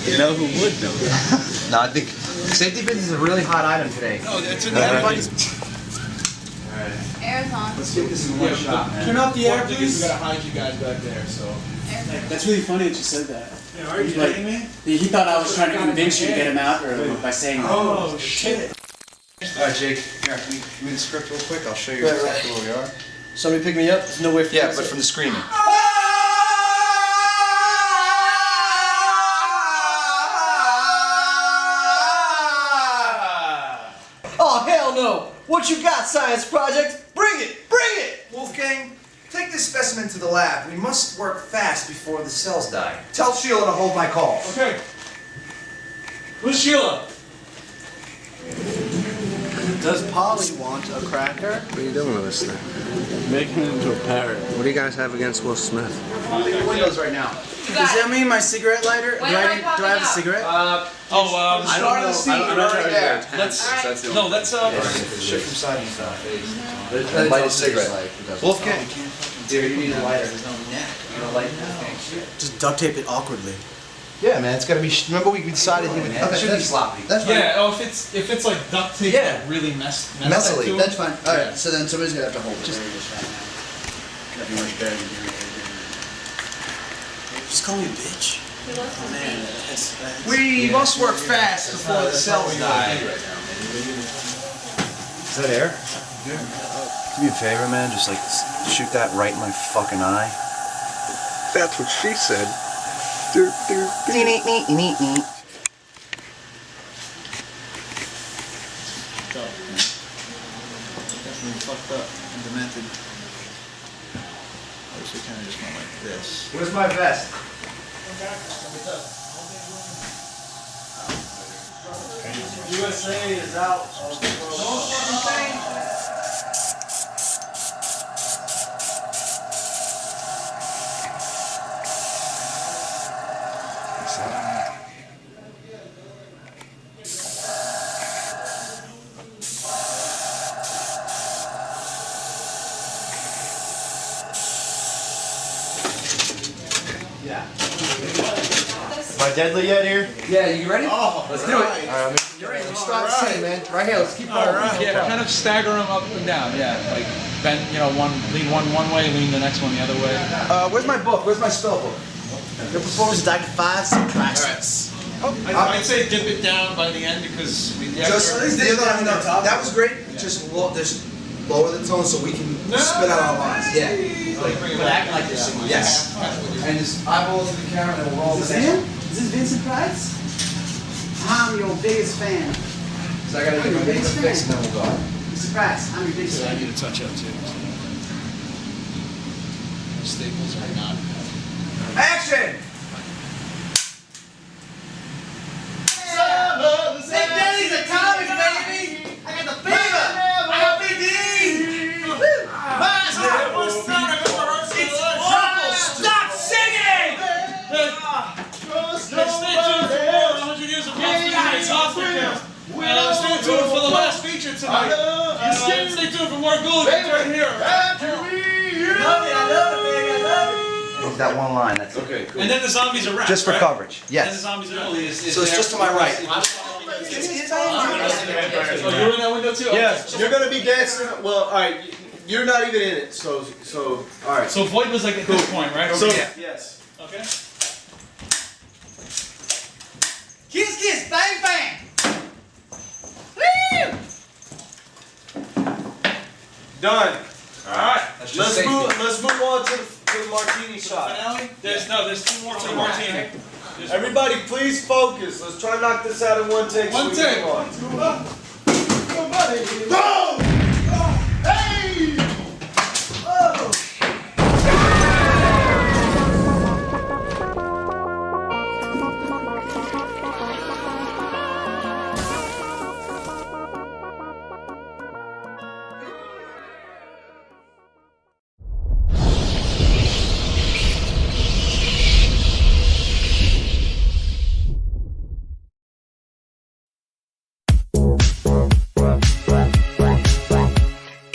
Speaker 14: You know who would know that? No, I think safety pins is a really hot item today.
Speaker 16: No, it's in the everybody's.
Speaker 23: Air's on.
Speaker 16: Let's get this in one shot, man.
Speaker 14: Turn off the air,
Speaker 16: please. We
Speaker 14: please.
Speaker 16: gotta hide you guys back there, so.
Speaker 14: That's really funny that you said that.
Speaker 16: Yeah, are you kidding me?
Speaker 14: He thought I was trying to convince you to get him out or by saying that.
Speaker 16: Oh, shit.
Speaker 14: Alright, Jake. Here, give me the script real quick. I'll show you exactly where we are. Somebody pick me up? There's no way for but from the screaming. Oh, hell
Speaker 2: know. What you got, science project? Bring it! Bring it!
Speaker 14: Wolfgang, take this specimen to the lab. We must work fast before the cells die.
Speaker 2: Tell Sheila to hold my calls.
Speaker 16: Okay. Who's Sheila?
Speaker 10: Does Polly want a cracker?
Speaker 12: What are you doing with this thing?
Speaker 10: Making it into a parrot.
Speaker 12: What do you guys have against Will Smith?
Speaker 14: Leave the windows right now. Does that mean my cigarette lighter? Do I have a cigarette?
Speaker 16: I
Speaker 14: Start of the scene right there.
Speaker 16: Let's
Speaker 14: Shit from side and side.
Speaker 13: Light a cigarette.
Speaker 14: Wolfgang. Dear, you need a lighter. There's no neck. You don't light Wolfgang. Just duct tape it awkwardly.
Speaker 2: Yeah, man, it's gotta be. Remember, we decided he would.
Speaker 14: It should be sloppy.
Speaker 10: That's fine.
Speaker 16: Yeah. Oh, if it's like duct tape,
Speaker 2: Yeah.
Speaker 16: really
Speaker 2: Messily.
Speaker 10: That's fine. All right. So then somebody's gonna have to hold it. That'd be much better than doing it.
Speaker 14: Just call me a bitch. Oh, man,
Speaker 2: We must work fast before the cells die.
Speaker 14: Is that air? Do me a favor, man. Just like shoot that right in my fucking eye.
Speaker 12: That's what she said.
Speaker 14: Definitely fucked up and demented. I wish we kind of just went like this.
Speaker 2: Where's my vest? USA is out of the world. Don't fucking change. Am I deadly yet here?
Speaker 3: Yeah, you ready?
Speaker 2: Oh,
Speaker 3: let's do it.
Speaker 2: All right,
Speaker 3: You're ready. We start the same, man. Right here. Let's keep going.
Speaker 16: Yeah, kind of stagger them up and down. Yeah, like bend. Lean one way, lean the next one the other way.
Speaker 2: Where's my book? Where's my spell book?
Speaker 11: Your performance is Dr. 5, some practice.
Speaker 16: I'd say dip it down by the end because we.
Speaker 14: That was great. Just lower the tone so we can spit out our lines. Yeah.
Speaker 11: But act like this.
Speaker 14: Yes.
Speaker 2: And just eyeball to the camera and we'll roll
Speaker 9: Is
Speaker 2: the
Speaker 9: this him? Is this Vincent Price? I'm your biggest fan.
Speaker 2: So I gotta do my biggest fix and then we'll go.
Speaker 9: Mr. Price, I'm your biggest
Speaker 16: I
Speaker 9: fan.
Speaker 16: need a touch up too. Staples are not.
Speaker 2: Action!
Speaker 9: St. Denny's a comic, baby! I got the fever! I got Big D! Stop singing!
Speaker 16: Stay tuned for more 100 Years of Miscreants Africa. Stay tuned for the last feature tonight. Stay tuned for more Ghouligans right here.
Speaker 9: I love it, baby, I love it.
Speaker 14: It's that one line. That's
Speaker 16: Okay, cool. And then the zombies are wrapped,
Speaker 14: just for
Speaker 16: right?
Speaker 14: coverage. Yes.
Speaker 16: And then the zombies are wrapped.
Speaker 14: So it's just to my right.
Speaker 16: Oh, you're in that window too?
Speaker 2: Yes, you're gonna be dancing. Well, alright, you're not even in it, so alright.
Speaker 16: So Void was like at this point, right?
Speaker 2: So,
Speaker 16: Over here.
Speaker 2: yes.
Speaker 16: Okay.
Speaker 9: Kiss, kiss, bang, bang!
Speaker 2: Done.
Speaker 16: Alright.
Speaker 2: Let's move on to the martini shot.
Speaker 16: Finale? There's two more to the martini.
Speaker 2: Everybody, please focus. Let's try to knock this out in one take.
Speaker 16: One take.
Speaker 2: Go! Hey! Oh!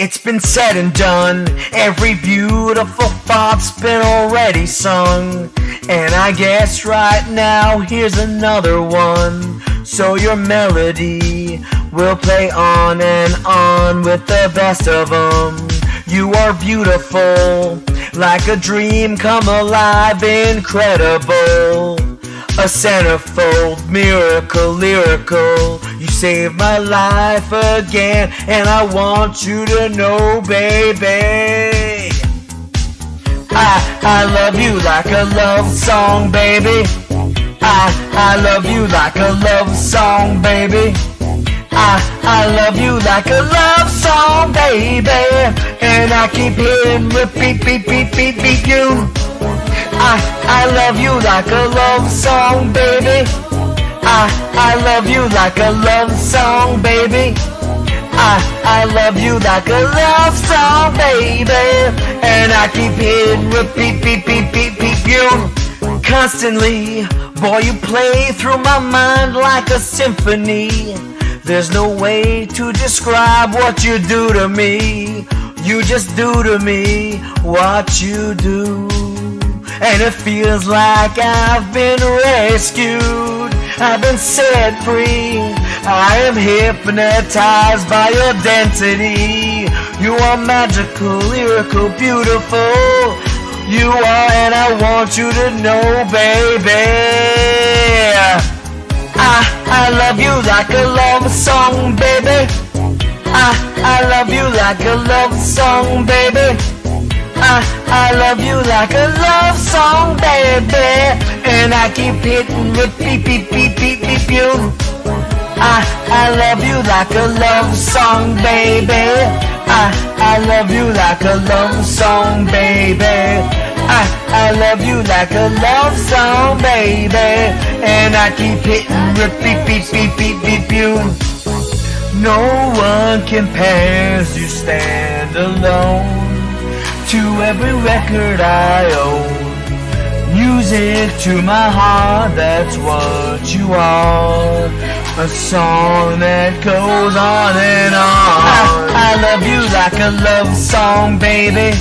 Speaker 15: It's been said and done, every beautiful thought's been already sung. And I guess right now here's another one. So your melody will play on and on with the best of them. You are beautiful, like a dream come alive, incredible. A centerfold, miracle, lyrical. You saved my life again, and I want you to know, baby, I love you like a love song, baby. I love you like a love song, baby. I I love you like a love song, baby. And I keep hitting repeat, beep, beep, beep, beep, you. I love you like a love song, baby. I love you like a love song, baby. I love you like a love song, baby. And I keep hitting repeat, beep, beep, beep, beep, you. Constantly, boy, you play through my mind like a symphony. There's no way to describe what you do to me. You just do to me what you do. And it feels like I've been rescued. I've been set free. I am hypnotized by your density. You are magical, lyrical, beautiful. You are, and I want you to know, baby. I love you like a love song, baby. I love you like a love song, baby. I love you like a love song, baby. And I keep hitting repeat, beep, beep, beep, beep, you. I love you like a love song, baby. I love you like a love song, baby. I love you like a love song, baby. And I keep hitting repeat, beep, beep, beep, beep, you. No one compares, you stand alone to every record I own. Music to my heart, that's what you are. A song that goes on and on. I love you like a love song, baby.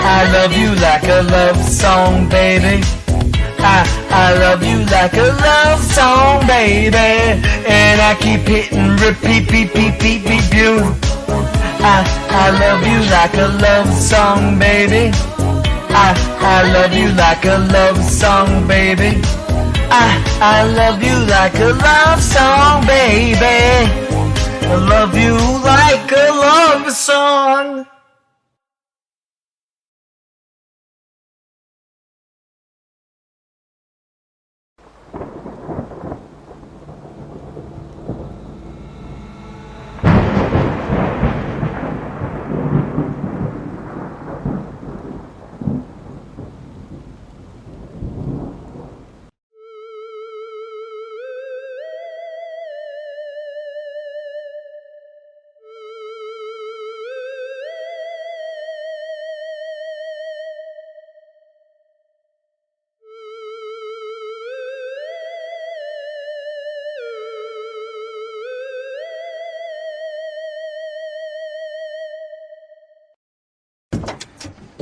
Speaker 15: I love you like a love song, baby. I love you like a love song, baby. And I keep hitting repeat, beep, beep, beep, beep, you. I love you like a love song, baby. I love you like a love song, baby. I love you like a love song, baby. I love you like a love song.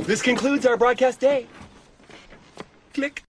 Speaker 1: This concludes our broadcast day. Click.